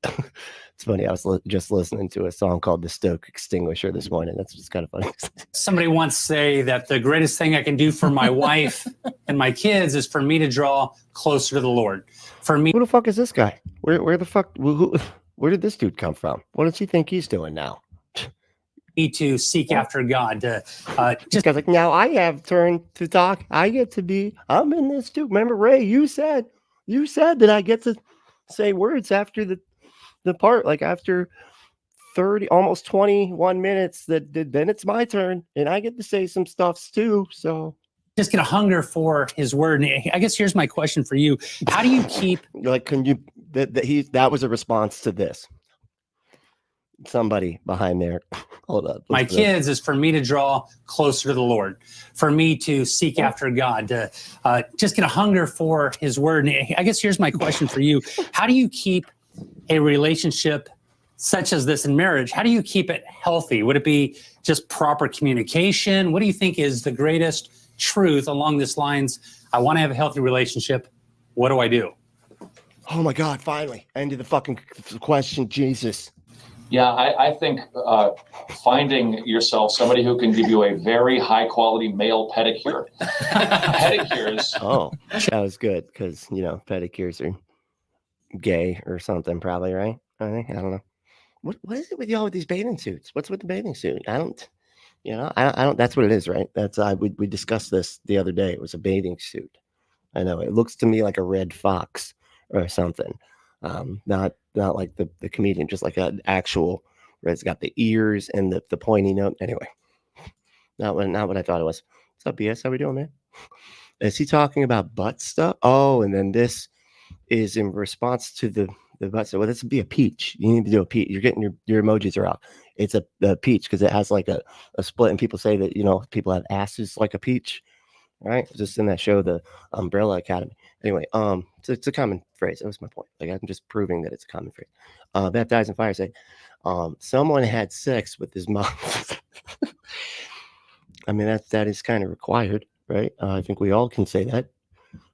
[SPEAKER 4] It's funny. I was just listening to a song called The Stoke Extinguisher this morning. That's just kind of funny.
[SPEAKER 5] Somebody once say that the greatest thing I can do for my wife and my kids is for me to draw closer to the Lord. For me,
[SPEAKER 4] who the fuck is this guy? Where the fuck? Where did this dude come from? What does he think he's doing now?
[SPEAKER 5] To seek after God.
[SPEAKER 4] Just guys like, now I have turned to talk. I'm in this too. Remember, Ray, you said that I get to say words after the part, like after 30, almost 21 minutes, that then it's my turn and I get to say some stuff too. So
[SPEAKER 5] just get a hunger for his word. And I guess here's my question for you. How do you keep
[SPEAKER 4] that was a response to this. Somebody behind there. Hold up.
[SPEAKER 5] My kids is for me to draw closer to the Lord, for me to seek after God, to just get a hunger for his word. And I guess here's my question for you. How do you keep a relationship such as this in marriage? How do you keep it healthy? Would it be just proper communication? What do you think is the greatest truth along this lines? I want to have a healthy relationship. What do I do?
[SPEAKER 4] Oh my God, finally. End of the fucking question, Jesus.
[SPEAKER 3] Yeah, I think finding yourself somebody who can give you a very high quality male pedicure. Pedicures.
[SPEAKER 4] Oh, that was good because pedicures are gay or something, probably, right? I don't know. What is it with y'all with these bathing suits? What's with the bathing suit? I don't. That's what it is, right? That's we discussed this the other day. It was a bathing suit. I know it looks to me like a red fox or something. Not like the comedian, just like an actual. Where it's got the ears and the pointy note. Anyway, not what I thought it was. What's up, BS? How we doing, man? Is he talking about butt stuff? Oh, and then this is in response to the butt stuff. Well, this would be a peach. You need to do a peach. You're getting your emojis are out. It's a peach because it has like a split, and people say that people have asses like a peach, right? Just in that show, the Umbrella Academy. Anyway, it's a common phrase. That was my point. Like I'm just proving that it's a common phrase. Baptized in fire say, someone had sex with his mom. I mean that is kind of required, right? I think we all can say that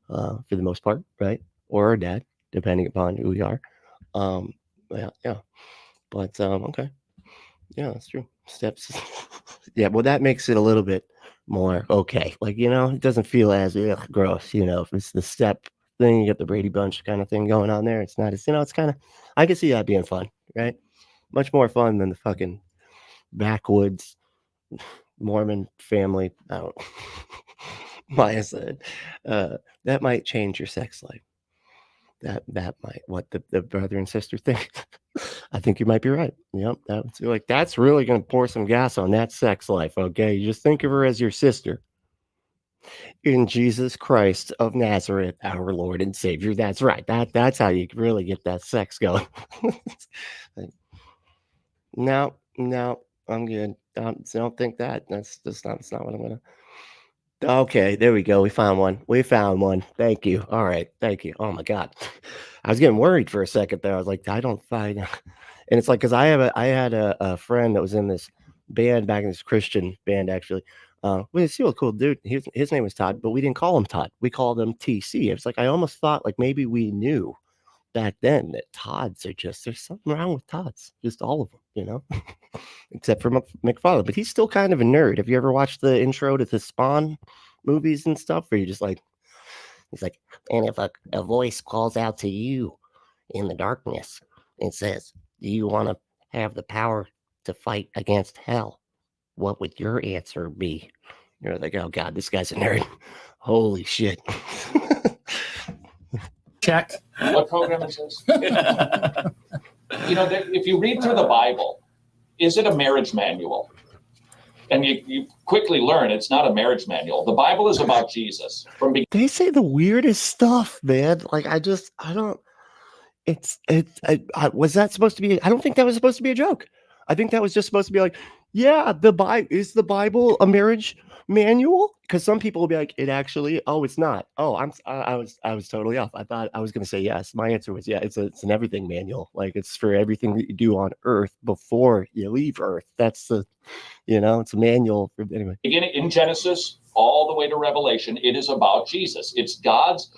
[SPEAKER 4] for the most part, right? Or our dad, depending upon who we are. Yeah. But okay. Yeah, that's true. Steps. Yeah, well, that makes it a little bit more okay. Like, it doesn't feel as gross, if it's the step thing, you get the Brady Bunch kind of thing going on there. It's not as, it's kind of, I can see that being fun, right? Much more fun than the fucking backwoods Mormon family. I don't Maya said, that might change your sex life. That might, what the brother and sister think. I think you might be right. Yep. That's really going to pour some gas on that sex life. Okay. You just think of her as your sister in Jesus Christ of Nazareth, our Lord and Savior. That's right. That's how you really get that sex going. No, I'm good. Don't think that. That's not what I'm going to. Okay, there we go. We found one. Thank you. All right. Thank you. Oh my God. I was getting worried for a second there. I was like, I don't find, and it's like, cause I had a friend that was in this band back in this Christian band, actually. We see a cool dude. His name was Todd, but we didn't call him Todd. We called him TC. It was like, I almost thought like maybe we knew back then that Todds are there's something wrong with Todds, just all of them, except for McFarlane. But he's still kind of a nerd. Have you ever watched the intro to the Spawn movies and stuff where you just like, he's like, and if a voice calls out to you in the darkness and says, do you want to have the power to fight against hell? What would your answer be? You're like, oh God, this guy's a nerd. Holy shit.
[SPEAKER 5] Check.
[SPEAKER 3] What program is this? If you read through the Bible, is it a marriage manual? And you quickly learn it's not a marriage manual. The Bible is about Jesus.
[SPEAKER 4] They say the weirdest stuff, man. Like I don't. Was that supposed to be? I don't think that was supposed to be a joke. I think that was just supposed to be like, yeah, is the Bible a marriage manual? Because some people will be like, it actually. Oh, it's not. Oh, I was totally off. I thought I was going to say yes. My answer was yeah. It's an everything manual. Like it's for everything that you do on Earth before you leave Earth. That's the, it's a manual for anyway.
[SPEAKER 3] Beginning in Genesis all the way to Revelation, it is about Jesus. It's God's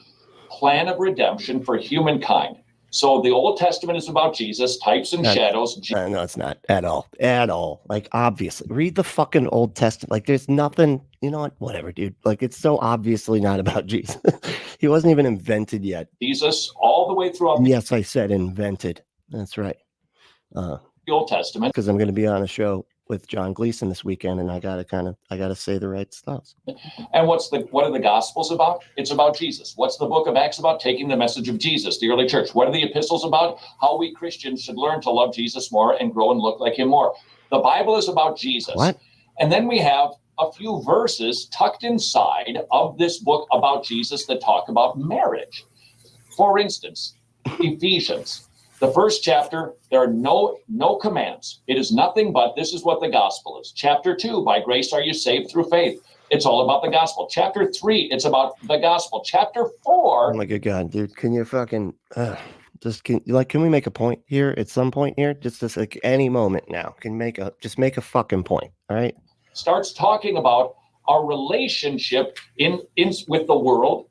[SPEAKER 3] plan of redemption for humankind. So the Old Testament is about Jesus, types and shadows.
[SPEAKER 4] No, it's not at all. Like, obviously, read the fucking Old Testament. Like, there's nothing, you know what? Whatever, dude. Like, it's so obviously not about Jesus. He wasn't even invented yet.
[SPEAKER 3] Jesus, all the way throughout.
[SPEAKER 4] Yes, I said invented. That's right.
[SPEAKER 3] The Old Testament.
[SPEAKER 4] Because I'm going to be on a show with John Gleason this weekend, and I gotta say the right stuff.
[SPEAKER 3] And what are the Gospels about? It's about Jesus. What's the book of Acts about? Taking the message of Jesus, the early church. What are the epistles about? How we Christians should learn to love Jesus more and grow and look like him more. The Bible is about Jesus.
[SPEAKER 4] What?
[SPEAKER 3] And then we have a few verses tucked inside of this book about Jesus that talk about marriage. For instance, Ephesians. The first chapter, there are no commands. It is nothing but this is what the gospel is. Chapter 2, by grace are you saved through faith. It's all about the gospel. Chapter 3, it's about the gospel. Chapter 4.
[SPEAKER 4] Oh my good God, dude. Can you fucking can we make a point here at some point here? Just like any moment now. Can make a fucking point. All right.
[SPEAKER 3] Starts talking about our relationship in with the world,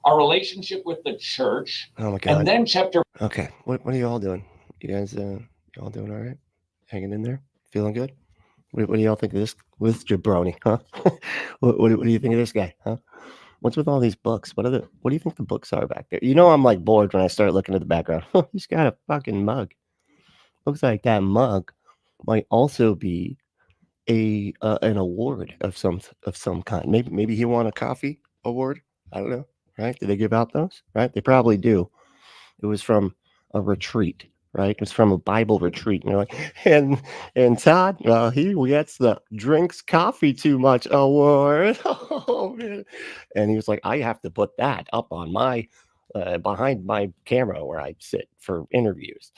[SPEAKER 3] our relationship with the church.
[SPEAKER 4] Oh my God.
[SPEAKER 3] And then chapter.
[SPEAKER 4] Okay. What are you all doing? You guys, you all doing all right? Hanging in there? Feeling good? What do y'all think of this jabroni, huh? what do you think of this guy, huh? What's with all these books? What do you think the books are back there? You know, I'm like bored when I start looking at the background. He's got a fucking mug. Looks like that mug might also be an award of some kind. Maybe he won a coffee award. I don't know. Right? Do they give out those? Right? They probably do. It was from a retreat. Right? It was from a Bible retreat. And you're like, and Todd, he gets the drinks coffee too much award. Oh man! And he was like, I have to put that up on my behind my camera where I sit for interviews.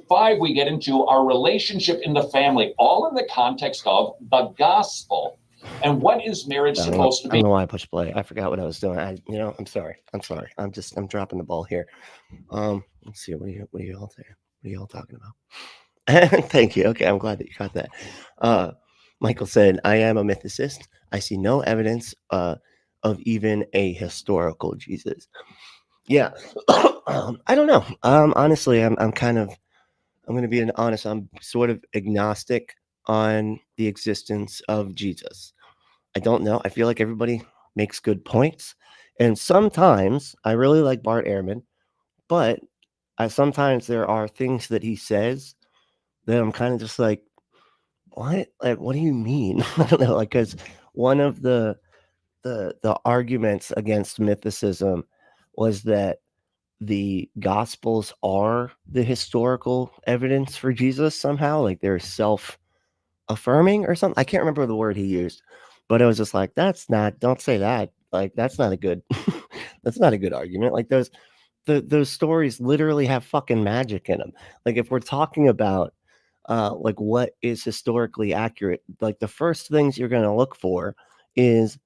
[SPEAKER 3] 5, we get into our relationship in the family, all in the context of the gospel. And what is marriage supposed to be?
[SPEAKER 4] I don't know why I pushed play. I forgot what I was doing. I'm sorry. I'm dropping the ball here. Let's see. What are you all saying? What are you all talking about? Thank you. Okay, I'm glad that you caught that. Michael said, I am a mythicist. I see no evidence of even a historical Jesus. Yeah. I don't know. Honestly, I'm going to be honest. I'm sort of agnostic on the existence of Jesus. I don't know. I feel like everybody makes good points. And sometimes I really like Bart Ehrman, but sometimes there are things that he says that I'm kind of just like, what? Like, what do you mean? I don't know. Like, because one of the arguments against mythicism was that the gospels are the historical evidence for Jesus somehow, like they're self-affirming or something. I can't remember the word he used, but it was just like, don't say that. Like, that's not a good that's not a good argument. Like those stories literally have fucking magic in them. Like, if we're talking about like what is historically accurate, like the first things you're going to look for is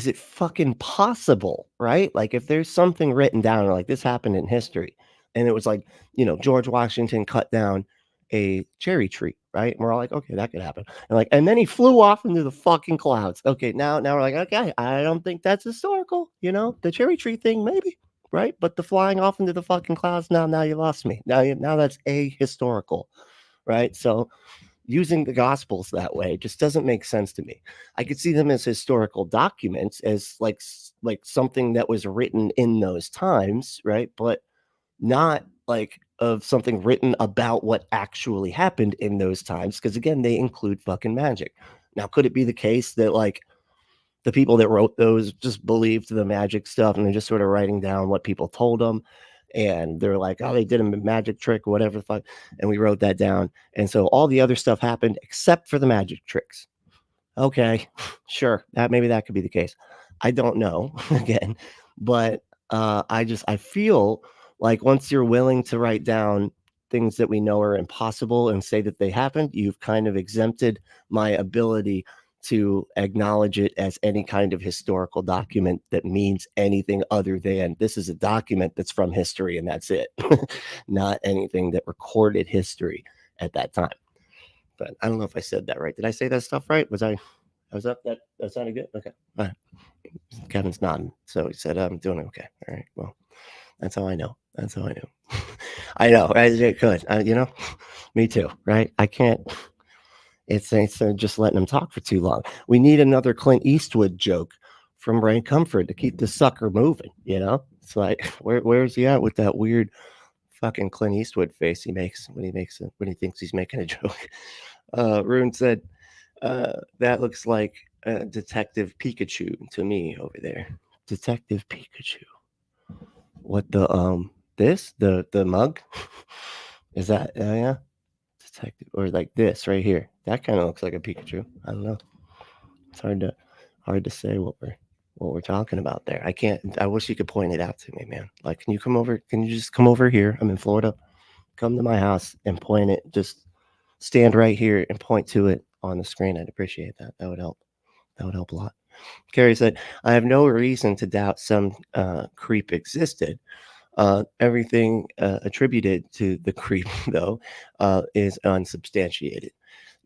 [SPEAKER 4] it fucking possible, right? Like, if there's something written down, or like this happened in history, and it was like, George Washington cut down a cherry tree, right? And we're all like, okay, that could happen. And then he flew off into the fucking clouds. Okay, now we're like, okay, I don't think that's historical. The cherry tree thing, maybe, right? But the flying off into the fucking clouds, now you lost me. Now that's ahistorical, right? So using the gospels that way just doesn't make sense to me. I could see them as historical documents, as like something that was written in those times, right? But not like of something written about what actually happened in those times, because again, they include fucking magic. Now, could it be the case that like the people that wrote those just believed the magic stuff and they're just sort of writing down what people told them? And they're like, oh, they did a magic trick or whatever the fuck. And we wrote that down. And so all the other stuff happened except for the magic tricks. Okay, sure. Maybe that could be the case. I don't know again, but I feel like once you're willing to write down things that we know are impossible and say that they happened, you've kind of exempted my ability to acknowledge it as any kind of historical document that means anything other than this is a document that's from history and that's it. Not anything that recorded history at that time. But I don't know if I said that right. Did I say that stuff right? Was I up? That sounded good? Okay. All right. Kevin's nodding. So he said, I'm doing okay. All right. Well, that's how I know. I know. It could. Me too. Right. I can't. It's just letting them talk for too long. We need another Clint Eastwood joke from Ray Comfort to keep the sucker moving. It's like, where's he at with that weird fucking Clint Eastwood face he makes when he thinks he's making a joke. Rune said, that looks like Detective Pikachu to me over there. Detective Pikachu. What the mug? Is that yeah? Detective, or like this right here. That kind of looks like a Pikachu. I don't know. It's hard to say what we're talking about there. I wish you could point it out to me, man. Like, can you just come over here? I'm in Florida. Come to my house and point it. Just stand right here and point to it on the screen. I'd appreciate that. That would help. That would help a lot. Carrie said, I have no reason to doubt some creep existed. Everything attributed to the creep, though, is unsubstantiated.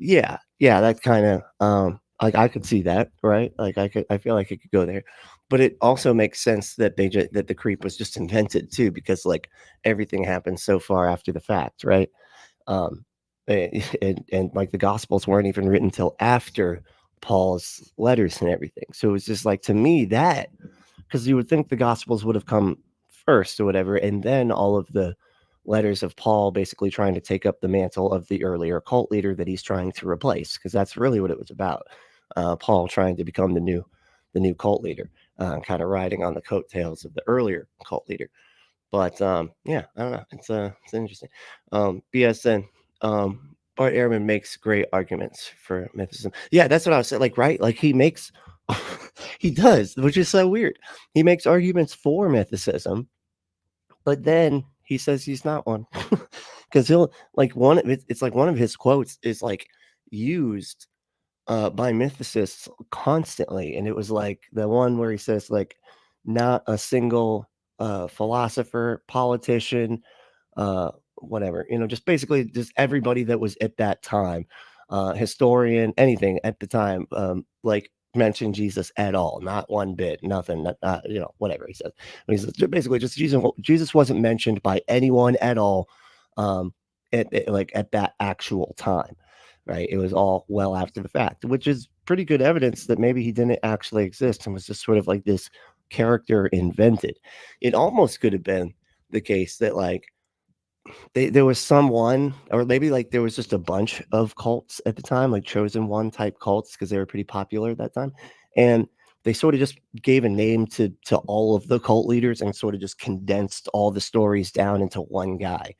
[SPEAKER 4] Yeah, that's kind of like I could see that, right? Like I feel like it could go there, but it also makes sense that that the creep was just invented too, because like everything happened so far after the fact, right? and like the Gospels weren't even written till after Paul's letters and everything. So it was just like, to me, that, because you would think the Gospels would have come first or whatever, and then all of the letters of Paul basically trying to take up the mantle of the earlier cult leader that he's trying to replace, because that's really what it was about. Paul trying to become the new cult leader, kind of riding on the coattails of the earlier cult leader. But yeah, I don't know. It's interesting. BSN. Bart Ehrman makes great arguments for mythicism. Yeah, that's what I was saying. Like, right? Like he makes, he does, which is so weird. He makes arguments for mythicism, but then he says he's not one, because he'll like it's like one of his quotes is like used by mythicists constantly, and it was like the one where he says like, not a single philosopher, politician, whatever, just basically just everybody that was at that time, historian, anything at the time, like mentioned Jesus at all, not one bit, nothing, whatever he said. He says basically just Jesus wasn't mentioned by anyone at all, at that actual time, right? It was all well after the fact, which is pretty good evidence that maybe he didn't actually exist and was just sort of like this character invented. It almost could have been the case that like there was someone, or maybe like there was just a bunch of cults at the time, like chosen one type cults, because they were pretty popular at that time, and they sort of just gave a name to all of the cult leaders and sort of just condensed all the stories down into one guy.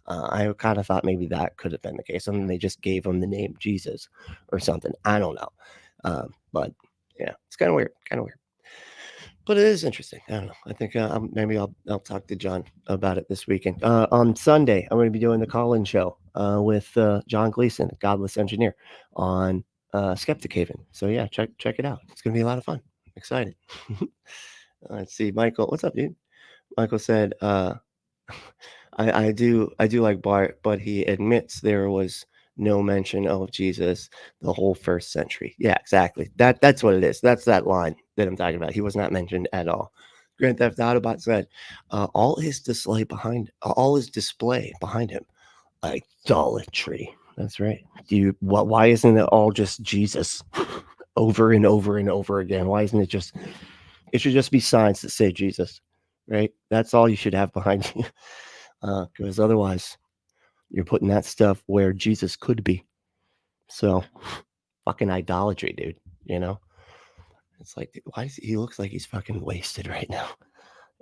[SPEAKER 4] I kind of thought maybe that could have been the case, and then they just gave him the name Jesus or something. I don't know, but yeah, it's kind of weird, but it is interesting. I don't know. I think maybe I'll talk to John about it this weekend. On Sunday, I'm going to be doing the call-in show with John Gleason, the Godless Engineer, on Skeptic Haven. So yeah, check it out. It's going to be a lot of fun. I'm excited. Let's see, Michael. What's up, dude? Michael said, I do like Bart, but he admits there was no mention of Jesus the whole first century. Yeah, exactly. That's what it is. That's that line that I'm talking about. He was not mentioned at all. Grand Theft Autobot said, all his display behind him, idolatry. That's right. Why isn't it all just Jesus over and over and over again? Why isn't it should just be signs that say Jesus, right? That's all you should have behind you. Because otherwise you're putting that stuff where Jesus could be. So fucking idolatry, dude. It's like, dude, why does he looks like he's fucking wasted right now?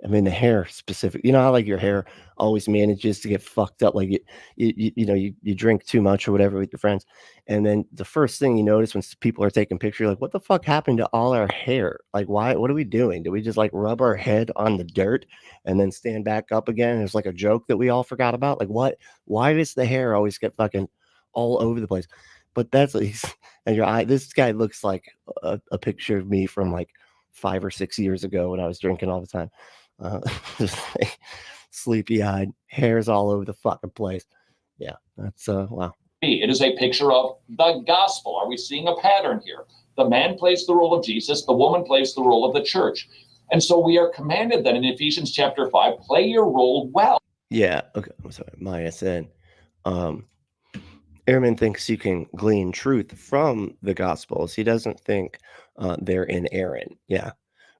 [SPEAKER 4] I mean, the hair specific, how like your hair always manages to get fucked up. Like you drink too much or whatever with your friends. And then the first thing you notice when people are taking pictures, like, what the fuck happened to all our hair? Like, what are we doing? Do we just like rub our head on the dirt and then stand back up again? It's like a joke that we all forgot about. Like, why does the hair always get fucking all over the place? But that's what and your eye. This guy looks like a picture of me from like 5 or 6 years ago when I was drinking all the time. Just like sleepy-eyed, hairs all over the fucking place. Yeah, that's wow.
[SPEAKER 3] It is a picture of the gospel. Are we seeing a pattern here? The man plays the role of Jesus, the woman plays the role of the church. And so we are commanded that in Ephesians chapter 5, play your role well.
[SPEAKER 4] Yeah, okay. I'm sorry. Maya said, Ehrman thinks you can glean truth from the Gospels. He doesn't think they're inerrant. Yeah.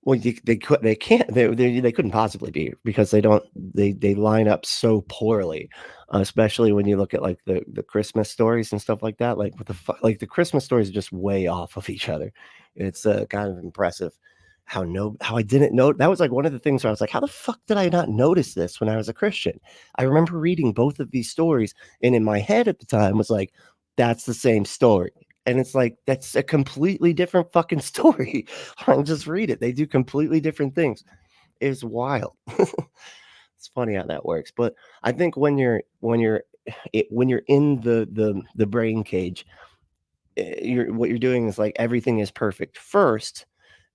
[SPEAKER 4] Well, they can't. They couldn't possibly be, because they line up so poorly, especially when you look at like the Christmas stories and stuff like that. Like like the Christmas stories are just way off of each other. It's kind of impressive how I didn't know. That was like one of the things where I was like, how the fuck did I not notice this when I was a Christian? I remember reading both of these stories, and in my head at the time was like, that's the same story. And it's like, that's a completely different fucking story. I'll just read it. They do completely different things. It's wild. It's funny how that works. But I think when you're in the brain cage, what you're doing is like everything is perfect first.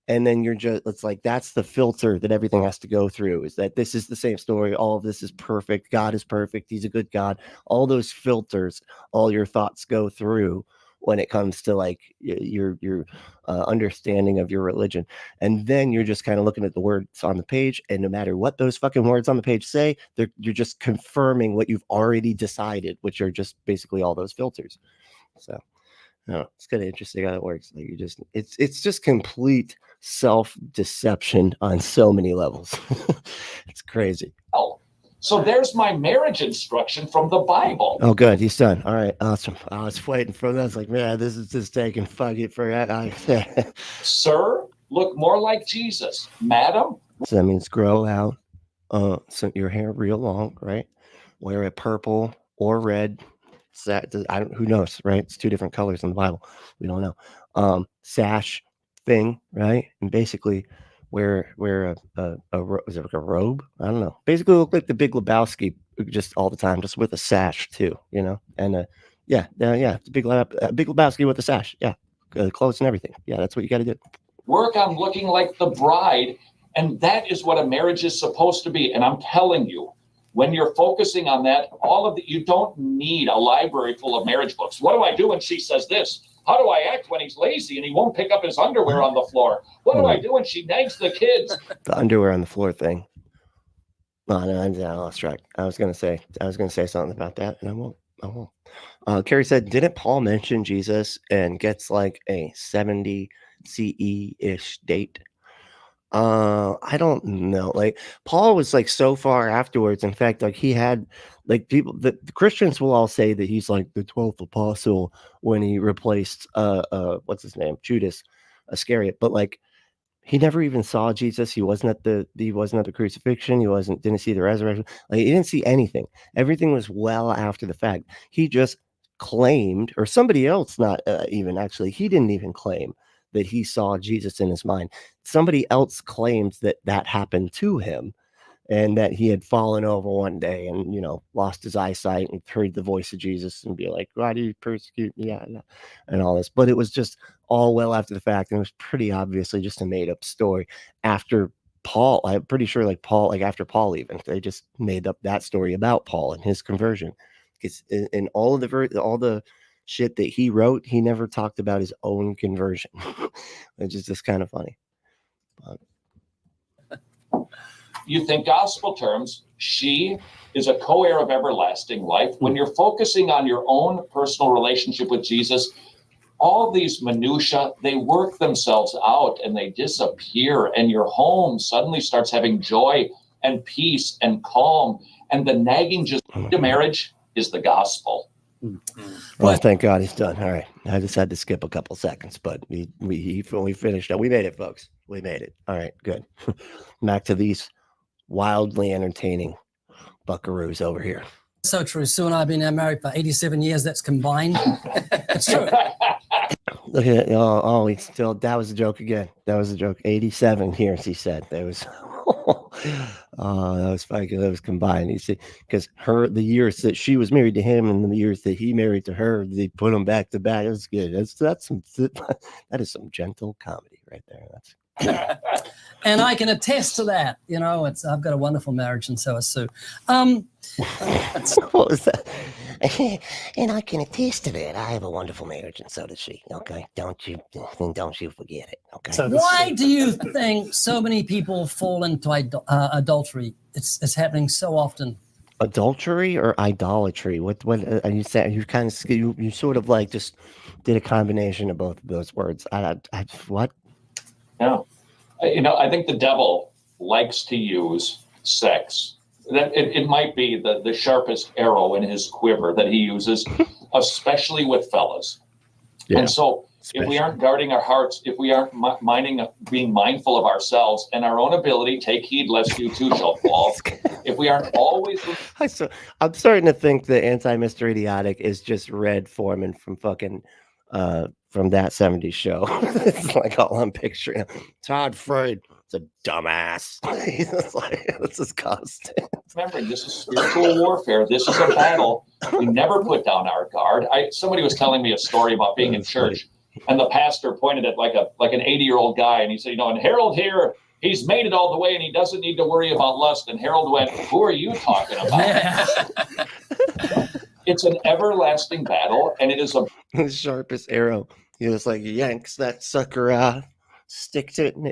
[SPEAKER 4] And then it's like, that's the filter that everything has to go through, is that this is the same story. All of this is perfect. God is perfect. He's a good God. All those filters, all your thoughts go through when it comes to like your understanding of your religion. And then you're just kind of looking at the words on the page, and no matter what those fucking words on the page say, you're just confirming what you've already decided, which are just basically all those filters. So it's kind of interesting how it works. Like it's just complete self-deception on so many levels. It's crazy.
[SPEAKER 3] Oh, so there's my marriage instruction from the Bible.
[SPEAKER 4] Oh, good. He's done. All right. Awesome. I was waiting for that. I was like, man, this is just taking fucking forever.
[SPEAKER 3] Sir, look more like Jesus. Madam.
[SPEAKER 4] So that means grow out so your hair real long, right? Wear it purple or red. Who knows, right? It's two different colors in the Bible. We don't know. Sash thing, right? And basically wear a is it like a robe? I don't know. Basically look like the Big Lebowski just all the time, just with a sash too, you know? And the Big Lebowski with a sash. Yeah. Clothes and everything. Yeah, that's what you got to do.
[SPEAKER 3] Work on looking like the bride, and that is what a marriage is supposed to be. And I'm telling you, when you're focusing on that, you don't need a library full of marriage books. What do I do when she says this? How do I act when he's lazy and he won't pick up his underwear on the floor? What do I do when she nags the kids?
[SPEAKER 4] The underwear on the floor thing. Oh, no, I lost track. I was gonna say something about that, and I won't. Carrie said, didn't Paul mention Jesus and gets like a 70 CE-ish date? I don't know. Like Paul was like so far afterwards. In fact, like he had like the Christians will all say that he's like the 12th apostle when he replaced what's his name? Judas Iscariot. But like he never even saw Jesus. He wasn't at the crucifixion. He didn't see the resurrection. Like he didn't see anything. Everything was well after the fact. He just claimed, or somebody else, not even actually, he didn't even claim that he saw Jesus in his mind. Somebody else claimed that happened to him, and that he had fallen over one day and, you know, lost his eyesight and heard the voice of Jesus and be like, why do you persecute me? And all this. But it was just all well after the fact. And it was pretty obviously just a made up story after Paul. I'm pretty sure after Paul, even they just made up that story about Paul and his conversion. Because in all of the shit that he wrote, he never talked about his own conversion, which is just kind of funny.
[SPEAKER 3] You think gospel terms, she is a co-heir of everlasting life. When you're focusing on your own personal relationship with Jesus, all these minutiae, they work themselves out and they disappear, and your home suddenly starts having joy and peace and calm, and the nagging just to marriage is the gospel.
[SPEAKER 4] Well, thank God he's done. All right. I just had to skip a couple seconds, but we finished up. We made it, folks. We made it. All right, good. Back to these wildly entertaining buckaroos over here.
[SPEAKER 2] So true. Sue and I have been now married for 87 years. That's combined. It's true.
[SPEAKER 4] Look at it. Oh, he's still, that was a joke again. That was a joke. 87 years, he said. That was, that was fucking, that was combined. You see, because the years that she was married to him and the years that he married to her, they put them back to back. That's good. That is some gentle comedy right there. That's
[SPEAKER 2] and I can attest to that. You know, I've got a wonderful marriage, and so has Sue.
[SPEAKER 4] What was that? And I can attest to that. I have a wonderful marriage, and so does she. Okay, don't you forget it. Okay.
[SPEAKER 2] So why do you think so many people fall into adultery? It's happening so often.
[SPEAKER 4] Adultery or idolatry? What are you saying? You kind of you sort of like just did a combination of both of those words. What?
[SPEAKER 3] Yeah. You know, I think the devil likes to use sex. That it might be the sharpest arrow in his quiver that he uses, especially with fellas. Yeah, and so if we aren't guarding our hearts, if we aren't being mindful of ourselves and our own ability, take heed lest you too shall fall. If we aren't always...
[SPEAKER 4] I'm starting to think that Anti-Mr. Idiotic is just Red Foreman from fucking... from that 70s show. It's like all I'm picturing. Todd Freud, it's a dumbass. It's disgusting.
[SPEAKER 3] Remember, this is spiritual warfare. This is a battle. We never put down our guard. Somebody was telling me a story about being in church, and the pastor pointed at like an 80-year-old guy, and he said, and Harold here, he's made it all the way, and he doesn't need to worry about lust. And Harold went, who are you talking about? It's an everlasting battle, and it is a
[SPEAKER 4] The sharpest arrow. He just like yanks that sucker out, sticks it, and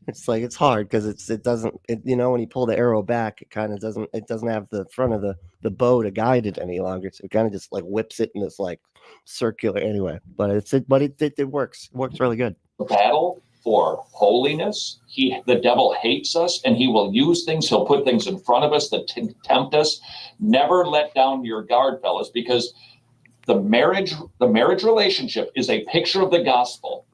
[SPEAKER 4] it's like it's hard because it doesn't when you pull the arrow back, it kind of doesn't have the front of the bow to guide it any longer, so it kind of just like whips it in this like circular anyway. But it works. It works really good.
[SPEAKER 3] battle for holiness. The devil hates us, and he will use things. He'll put things in front of us that tempt us. Never let down your guard, fellas, because the marriage relationship is a picture of the gospel.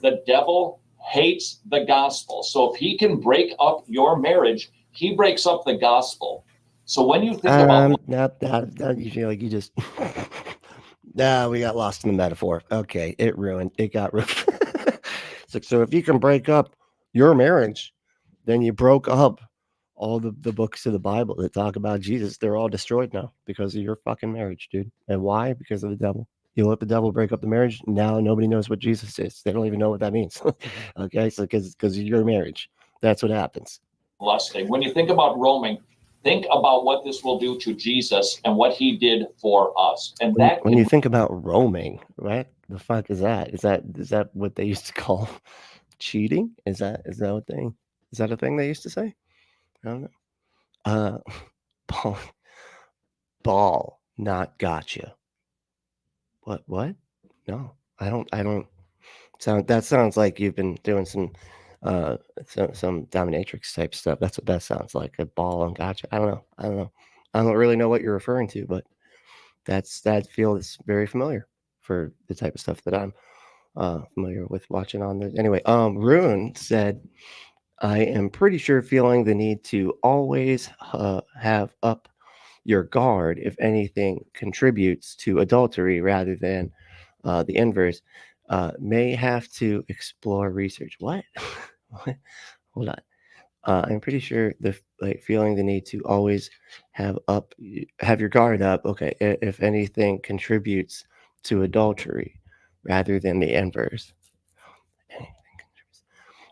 [SPEAKER 3] The devil hates the gospel. So if he can break up your marriage, he breaks up the gospel. So when you think about
[SPEAKER 4] that you feel like you just we got lost in the metaphor. Okay, it got ruined. So if you can break up your marriage, then you broke up all the books of the Bible that talk about Jesus. They're all destroyed now because of your fucking marriage, dude. And why? Because of the devil. You let the devil break up the marriage. Now nobody knows what Jesus is. They don't even know what that means. Okay, so because of your marriage, that's what happens.
[SPEAKER 3] lusting. When you think about roaming, think about what this will do to Jesus and what he did for us. And
[SPEAKER 4] when you think about roaming, right? The fuck is that? Is that what they used to call cheating? Is that a thing they used to say? I don't know. Ball, not gotcha. What? No, I don't sound. That sounds like you've been doing some dominatrix type stuff. That's what that sounds like. A ball and gotcha. I don't know. I don't really know what you're referring to, but that feels very familiar for the type of stuff that I'm familiar with watching on the. Anyway, Rune said, I am pretty sure feeling the need to always have up your guard if anything contributes to adultery rather than the inverse may have to explore research. What? What? Hold on. I'm pretty sure feeling the need to always have your guard up. Okay, if anything contributes to adultery rather than the inverse.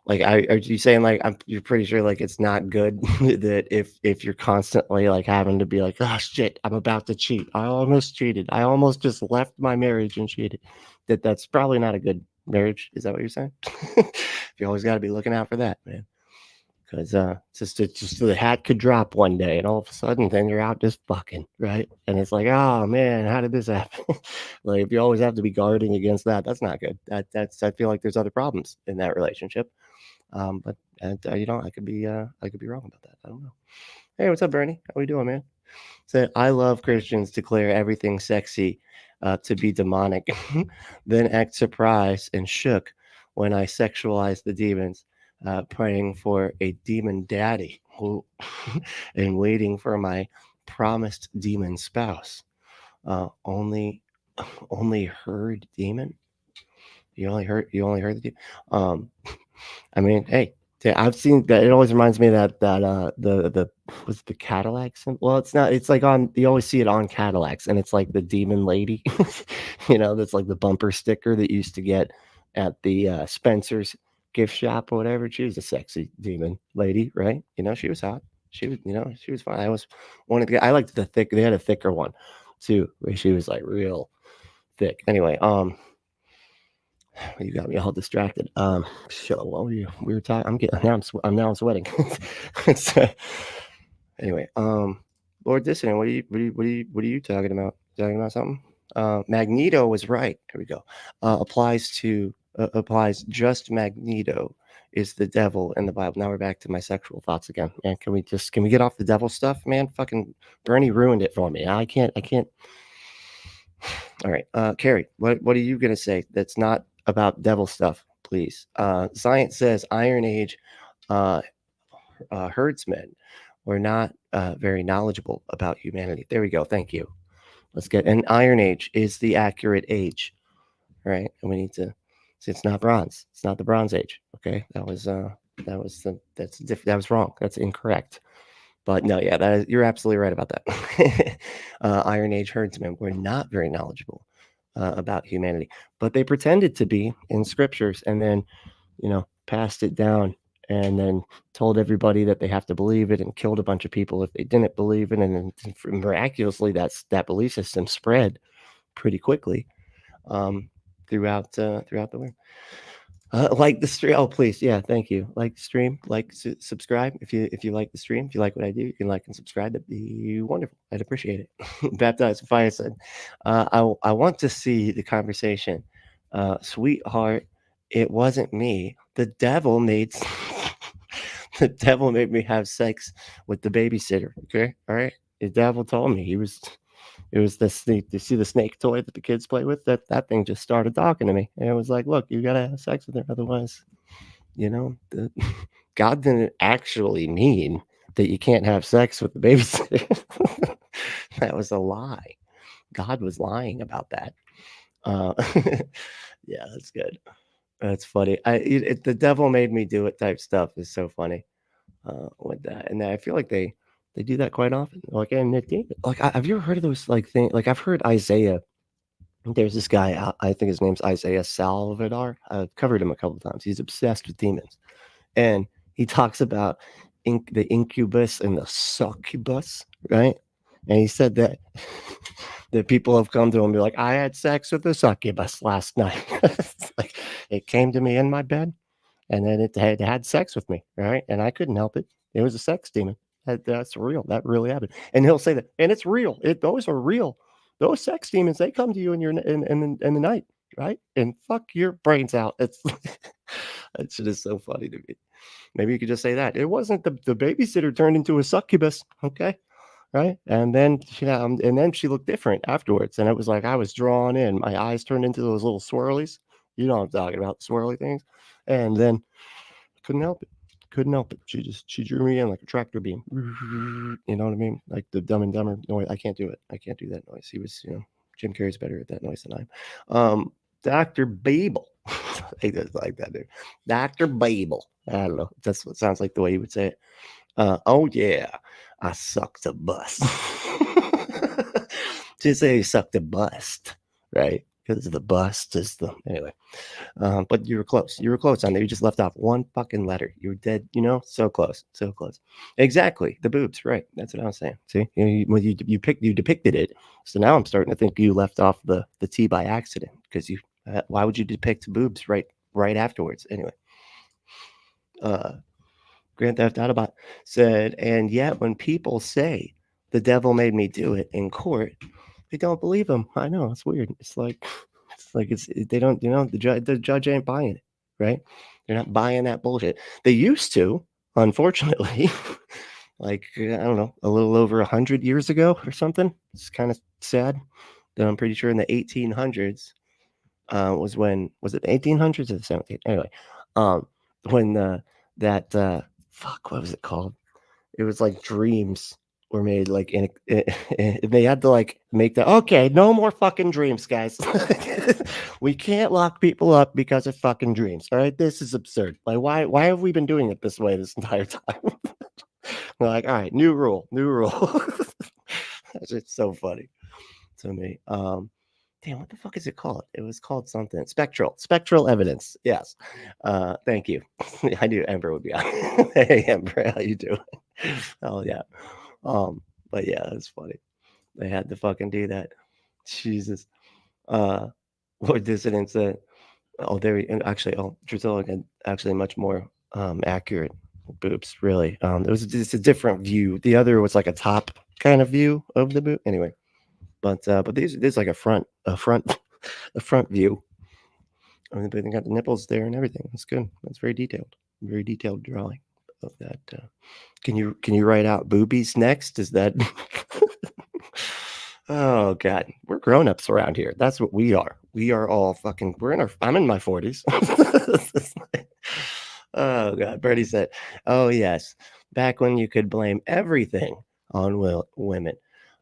[SPEAKER 4] Like, are you saying like you're pretty sure like it's not good that if you're constantly like having to be like, oh shit, I'm about to cheat. I almost cheated. I almost just left my marriage and cheated. That's probably not a good marriage. Is that what you're saying? You always got to be looking out for that, man. Because just the hat could drop one day, and all of a sudden, then you're out just fucking, right? And it's like, oh man, how did this happen? Like, if you always have to be guarding against that, that's not good. I feel like there's other problems in that relationship. But I could be wrong about that. I don't know. Hey, what's up, Bernie? How we doing, man? Said, I love Christians declare everything sexy to be demonic, then act surprised and shook when I sexualize the demons. Praying for a demon daddy and waiting for my promised demon spouse. Only heard demon. You only heard the demon. I mean, hey, I've seen that. It always reminds me of the was the Cadillacs. Well, it's not. It's like you always see it on Cadillacs, and it's like the demon lady. That's like the bumper sticker that you used to get at the Spencer's gift shop or whatever. She was a sexy demon lady, right? She was hot. She was, she was fine. I was one of the. I liked the thick. They had a thicker one too, where she was like real thick. Anyway, you got me all distracted. So what we were talking. I'm now sweating. So, anyway, Lord Dissident, what are you talking about? Talking about something? Magneto was right. Here we go. Applies just Magneto is the devil in the Bible. Now we're back to my sexual thoughts again. Man, can we get off the devil stuff, man? Fucking Bernie ruined it for me. I can't. All right, Carrie, what are you gonna say that's not about devil stuff, please? Science says Iron Age herdsmen were not very knowledgeable about humanity. There we go. Thank you. And Iron Age is the accurate age, right? And we need to. It's not bronze. It's not the Bronze Age. Okay, that was wrong. That's incorrect. But no, yeah, you're absolutely right about that. Iron Age herdsmen were not very knowledgeable about humanity, but they pretended to be in scriptures, and then passed it down and then told everybody that they have to believe it and killed a bunch of people if they didn't believe it. And then miraculously, that belief system spread pretty quickly throughout the world. Like the stream. Oh, please. Yeah. Thank you. Like the stream, subscribe. If you like the stream, if you like what I do, you can like and subscribe. That'd be wonderful. I'd appreciate it. Baptized Fire said, I want to see the conversation. Sweetheart, it wasn't me. The devil made me have sex with the babysitter. Okay. All right. The devil told me it was the snake. You see the snake toy that the kids play with? That thing just started talking to me. And it was like, look, you got to have sex with her. Otherwise, God didn't actually mean that you can't have sex with the babysitter. That was a lie. God was lying about that. Yeah, that's good. That's funny. The devil made me do it type stuff is so funny with that. And I feel like they do that quite often. Like, and have you ever heard of those like things? Like, I've heard Isaiah. There's this guy, I think his name's Isaiah Salvador. I've covered him a couple of times. He's obsessed with demons. And he talks about the incubus and the succubus, right? And he said that people have come to him and be like, I had sex with the succubus last night. Like, it came to me in my bed, and then it had sex with me, right? And I couldn't help it. It was a sex demon. That's real. That really happened. And he'll say that, and it's real. Those are real. Those sex demons, they come to you in the night, right? And fuck your brains out. That shit is so funny to me. Maybe you could just say that. It wasn't the babysitter turned into a succubus, okay? Right? And then she looked different afterwards. And it was like I was drawn in. My eyes turned into those little swirlies. You know what I'm talking about, swirly things. And then couldn't help it. She drew me in like a tractor beam. You know what I mean? Like the Dumb and Dumber noise. I can't do it. I can't do that noise. He was, Jim Carrey's better at that noise than I am. Dr. Babel. He does like that, dude. Dr. Babel. I don't know. That's what sounds like the way he would say it. Oh yeah, I sucked a bust. Just say he sucked a bust, right? Because the bust is anyway. But you were close. You were close on there. You just left off one fucking letter. You were dead. So close. So close. Exactly. The boobs. Right. That's what I was saying. See, you depicted it. So now I'm starting to think you left off the T by accident because why would you depict boobs right afterwards? Anyway. Grand Theft Autobot said, and yet when people say the devil made me do it in court, they don't believe him. I know, it's weird. It's like they don't, the judge ain't buying it, right? They're not buying that bullshit. They used to, unfortunately, like, I don't know, a little over 100 years ago or something. It's kind of sad. That I'm pretty sure in the 1800s was it the 1800s or the 1700s? Anyway, when what was it called? It was like dreams were made like they had to like make that. Okay, no more fucking dreams, guys. We can't lock people up because of fucking dreams. All right, this is absurd. Like, why have we been doing it this way this entire time? We're like, all right, new rule. It's so funny to me. Damn, what the fuck is it called? It was called something. Spectral evidence. Yes. Thank you. I knew Ember would be on. Hey, Ember, how you doing? Oh, yeah. But yeah, it's funny. They had to fucking do that. Jesus. Lord Dissident said, Drusilla had actually much more accurate boobs, really. It was just a different view. The other was like a top kind of view of the boob. Anyway. But there's like a front view. I mean, they got the nipples there and everything. That's good. That's very detailed drawing of that. Can you write out boobies next? Is that? Oh God, we're grown-ups around here. That's what we are. We are all fucking. I'm in my 40s. Oh God, Bertie said, "Oh yes, back when you could blame everything on women."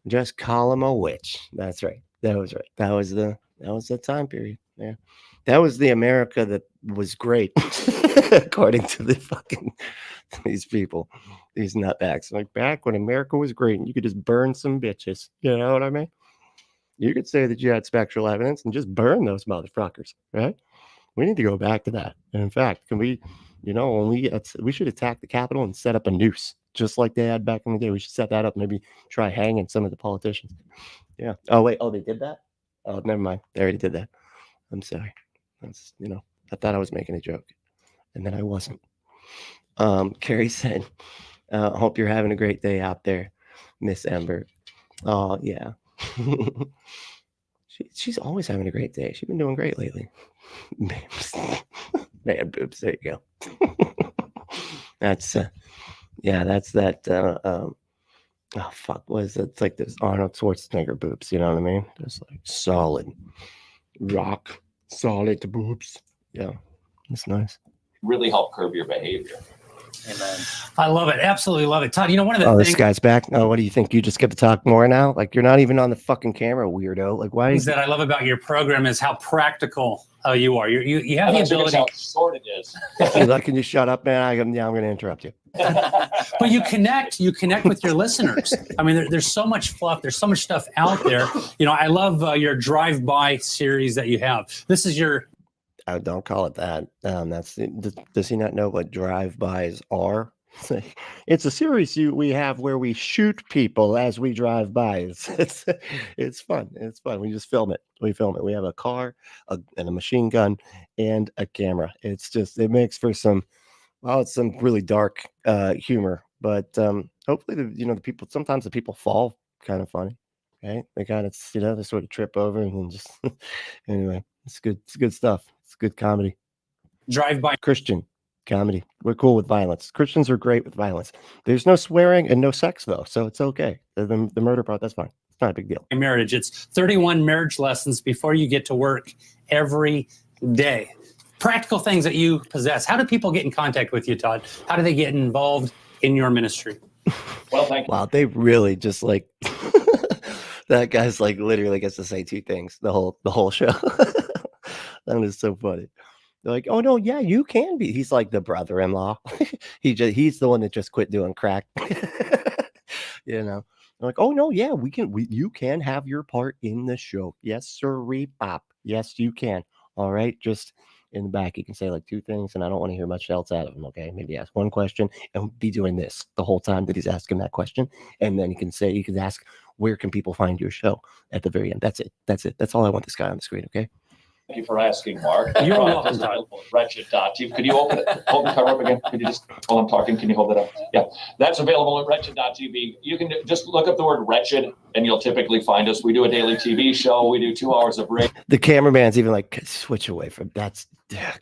[SPEAKER 4] Just call him a witch. That's right. That was right. That was the time period. Yeah. That was the America that was great, according to these people, these nutbacks. Like back when America was great and you could just burn some bitches. You know what I mean? You could say that you had spectral evidence and just burn those motherfuckers, right? We need to go back to that. And in fact, can we, when we should attack the Capitol and set up a noose, just like they had back in the day. We should set that up. Maybe try hanging some of the politicians. Yeah. Oh wait. Oh, they did that. Oh, never mind. They already did that. I'm sorry. That's I thought I was making a joke, and then I wasn't. Carrie said, "Hope you're having a great day out there, Miss Ember." Oh yeah. She's always having a great day. She's been doing great lately. Man boobs. There you go. That's that. Oh fuck, what is it? It's like this Arnold Schwarzenegger boobs. You know what I mean? Just like solid, rock solid boobs. Yeah, that's nice.
[SPEAKER 3] Really help curb your behavior.
[SPEAKER 1] Amen.
[SPEAKER 5] I love it. Absolutely love it. Todd, one of the
[SPEAKER 4] things...
[SPEAKER 5] things...
[SPEAKER 4] this guy's back. Oh, what do you think? You just get to talk more now? Like, you're not even on the fucking camera, weirdo. Like, why?
[SPEAKER 5] That I love about your program is how practical you are. You have the ability...
[SPEAKER 3] how short it is.
[SPEAKER 4] Can you shut up, man? I'm going to interrupt you.
[SPEAKER 5] But you connect with your listeners. I mean, there's so much fluff. There's so much stuff out there. I love your drive-by series that you have. This is your...
[SPEAKER 4] don't call it that. Does he not know what drive-bys are? It's a series we have where we shoot people as we drive by. It's fun. It's fun. We just film it. We have a car, and a machine gun, and a camera. It makes for some really dark humor. But hopefully, the people. Sometimes the people fall kind of funny, right? They kind of they sort of trip over and then just anyway. It's good. It's good stuff. It's good comedy.
[SPEAKER 5] Drive-by
[SPEAKER 4] Christian comedy. We're cool with violence. Christians are great with violence. There's no swearing and no sex though, so it's okay. The murder part, that's fine. It's not a big deal.
[SPEAKER 5] Marriage. It's 31 marriage lessons before you get to work every day. Practical things that you possess. How do people get in contact with you, Todd? How do they get involved in your ministry?
[SPEAKER 3] Well, thank you.
[SPEAKER 4] Wow, they really just like that guy's like literally gets to say two things the whole show. That is so funny. They're like, oh no, yeah, you can be. He's like the brother-in-law. He's the one that just quit doing crack. They're like, oh no, yeah, you can have your part in the show. Yes, sir, pop. Yes, you can. All right, just in the back, you can say like two things, and I don't want to hear much else out of him. Okay, maybe ask one question and be doing this the whole time that he's asking that question, and then you can ask, where can people find your show at the very end? That's it. That's all I want this guy on the screen. Okay.
[SPEAKER 3] Thank you for asking, Mark.
[SPEAKER 5] You're welcome.
[SPEAKER 3] Wretched.tv. Could you open it? Hold the cover up again. Could you just, while I'm talking, can you hold it up? Yeah, that's available at Wretched.tv. You can just look up the word Wretched, and you'll typically find us. We do a daily TV show. We do 2 hours of radio.
[SPEAKER 4] The cameraman's even like, switch away from that's.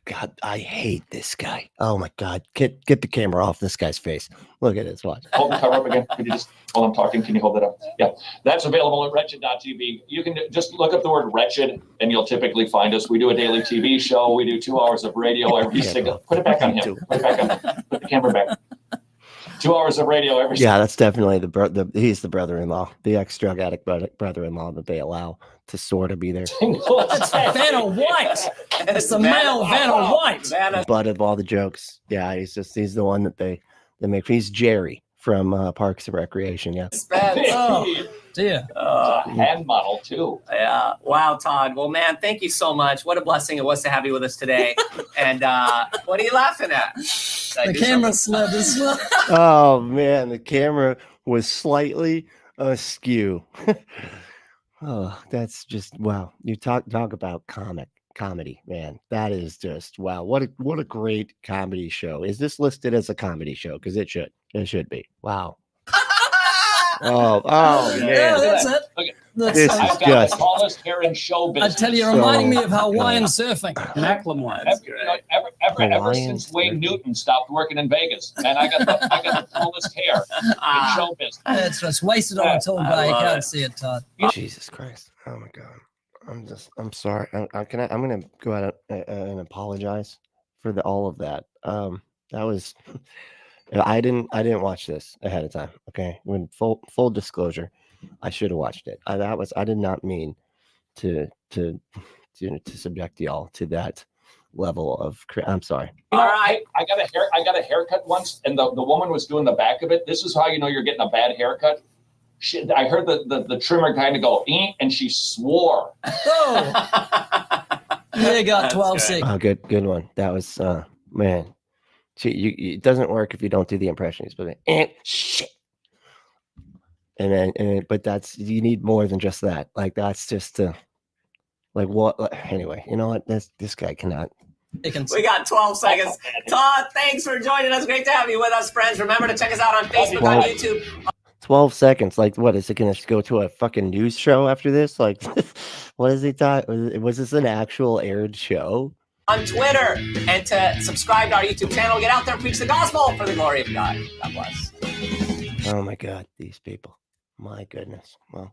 [SPEAKER 4] God, I hate this guy. Oh my God, get the camera off this guy's face. Look at this. Watch.
[SPEAKER 3] Hold the cover up again. Could you just, while I'm talking, can you hold it up? Yeah, that's available at Wretched.tv. You can just look up the word Wretched, and you'll typically find us. We do a daily TV show. We do 2 hours of radio every single. Put it back on him. Put it back on him. Put the camera back. 2 hours of radio every.
[SPEAKER 4] Yeah, that's definitely he's the brother-in-law, the ex-drug addict brother-in-law that they allow to sort of be there.
[SPEAKER 2] That's Vanna White. It's the male Vanna White.
[SPEAKER 4] Butt of all the jokes. Yeah, he's the one that they make. He's Jerry from Parks and Recreation. Yeah.
[SPEAKER 2] Oh dear.
[SPEAKER 3] Hand model too.
[SPEAKER 1] Yeah. Wow, Todd. Well, man, thank you so much. What a blessing it was to have you with us today. And what are you laughing at?
[SPEAKER 2] The camera slipped as well.
[SPEAKER 4] Oh man, the camera was slightly askew. Oh, that's just wow. You talk about comedy, man. That is just wow. What a great comedy show. Is this listed as a comedy show? Because it should be. Wow. Oh man.
[SPEAKER 2] Yeah, that's it.
[SPEAKER 3] Okay.
[SPEAKER 2] That's
[SPEAKER 4] This
[SPEAKER 3] I've
[SPEAKER 4] is
[SPEAKER 3] got
[SPEAKER 4] just.
[SPEAKER 3] the tallest hair in show
[SPEAKER 2] I
[SPEAKER 3] business.
[SPEAKER 2] tell you, reminding me of Hawaiian surfing.
[SPEAKER 5] Macklemore.
[SPEAKER 3] Ever since Wayne Newton stopped working in Vegas, and I got the tallest hair in show business.
[SPEAKER 2] It's wasted on a tall guy. You can't see it, Todd.
[SPEAKER 4] Jesus Christ. Oh my God. I'm sorry. I'm going to go out and apologize for all of that. That was, I didn't watch this ahead of time. Okay. When full disclosure, I should have watched it. I did not mean to subject y'all to that level of. I'm sorry.
[SPEAKER 3] All right, I got a haircut once, and the woman was doing the back of it. This is how you know you're getting a bad haircut. I heard the trimmer kind of go, and she swore.
[SPEAKER 2] Oh. You got
[SPEAKER 1] That's
[SPEAKER 2] 12
[SPEAKER 1] good.
[SPEAKER 2] seconds.
[SPEAKER 4] Oh, good one. That was man. It doesn't work if you don't do the impressions, but shit. But that's, you need more than just that. Like that's just like what? Anyway, you know what? This guy cannot.
[SPEAKER 1] We got 12 seconds. Todd, thanks for joining us. Great to have you with us, friends. Remember to check us out on Facebook, on YouTube.
[SPEAKER 4] 12 seconds. Like, what is it going to go to a fucking news show after this? Like, what is he talking? Was this an actual aired show?
[SPEAKER 1] On Twitter, and to subscribe to our YouTube channel. Get out there and preach the gospel for the glory of God. God bless.
[SPEAKER 4] Oh my God, these people. My goodness. Well,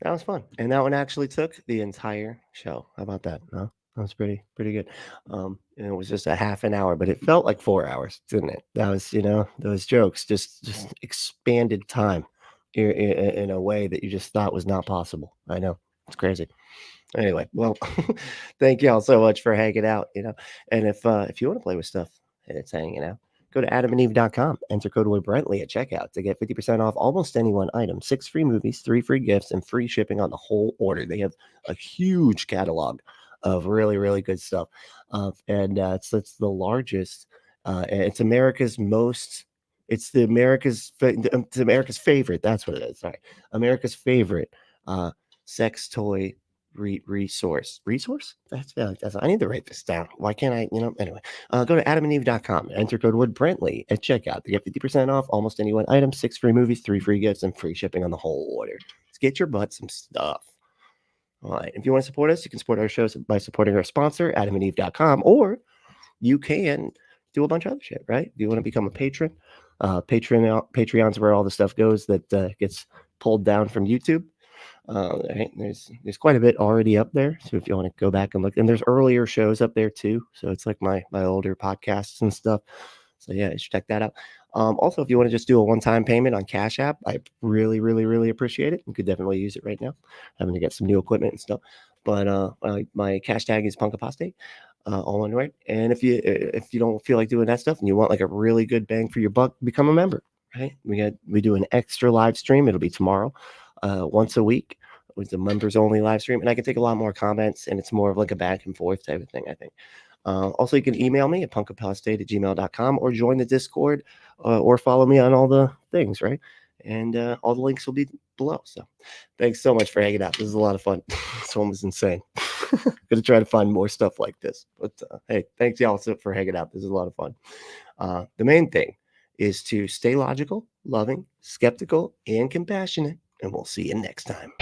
[SPEAKER 4] that was fun. And that one actually took the entire show. How about that? No? That was pretty good. And it was just a half an hour, but it felt like 4 hours, didn't it? That was, those jokes just expanded time in a way that you just thought was not possible. I know, it's crazy. Anyway, well, thank y'all so much for hanging out. And if you want to play with stuff and it's hanging out, go to adamandeve.com. Enter code word Brentley at checkout to get 50% off almost any one item, 6 free movies, 3 free gifts, and free shipping on the whole order. They have a huge catalog of really, really good stuff. It's the largest. It's America's favorite. That's what it is. Sorry. America's favorite sex toy resource. That's I need to write this down. Why can't I? Anyway, go to adamandeve.com. Enter code word Brentley at checkout to get 50% off almost any one item, 6 free movies, 3 free gifts, and free shipping on the whole order. Let's get your butt some stuff. All right. If you want to support us, you can support our shows by supporting our sponsor, adamandeve.com, or you can do a bunch of other shit, right? If you want to become a patron, Patreon's where all the stuff goes that gets pulled down from YouTube. Right? There's quite a bit already up there. So if you want to go back and look, and there's earlier shows up there too. So it's like my older podcasts and stuff. So yeah, you should check that out. Also, if you want to just do a one-time payment on Cash App, I really, really, really appreciate it. You could definitely use it right now. Having to get some new equipment and stuff. But my cash tag is Punkapostate, all one word. And if you don't feel like doing that stuff and you want like a really good bang for your buck, become a member. Right? We do an extra live stream. It'll be tomorrow, once a week. With the members only live stream, and I can take a lot more comments, and it's more of like a back and forth type of thing, I think. Also, you can email me at punkapostate@gmail.com or join the Discord or follow me on all the things, right? And all the links will be below. So thanks so much for hanging out. This is a lot of fun. This one was insane. Gonna try to find more stuff like this. But hey, thanks y'all for hanging out. This is a lot of fun. The main thing is to stay logical, loving, skeptical, and compassionate, and we'll see you next time.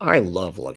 [SPEAKER 4] I love looking.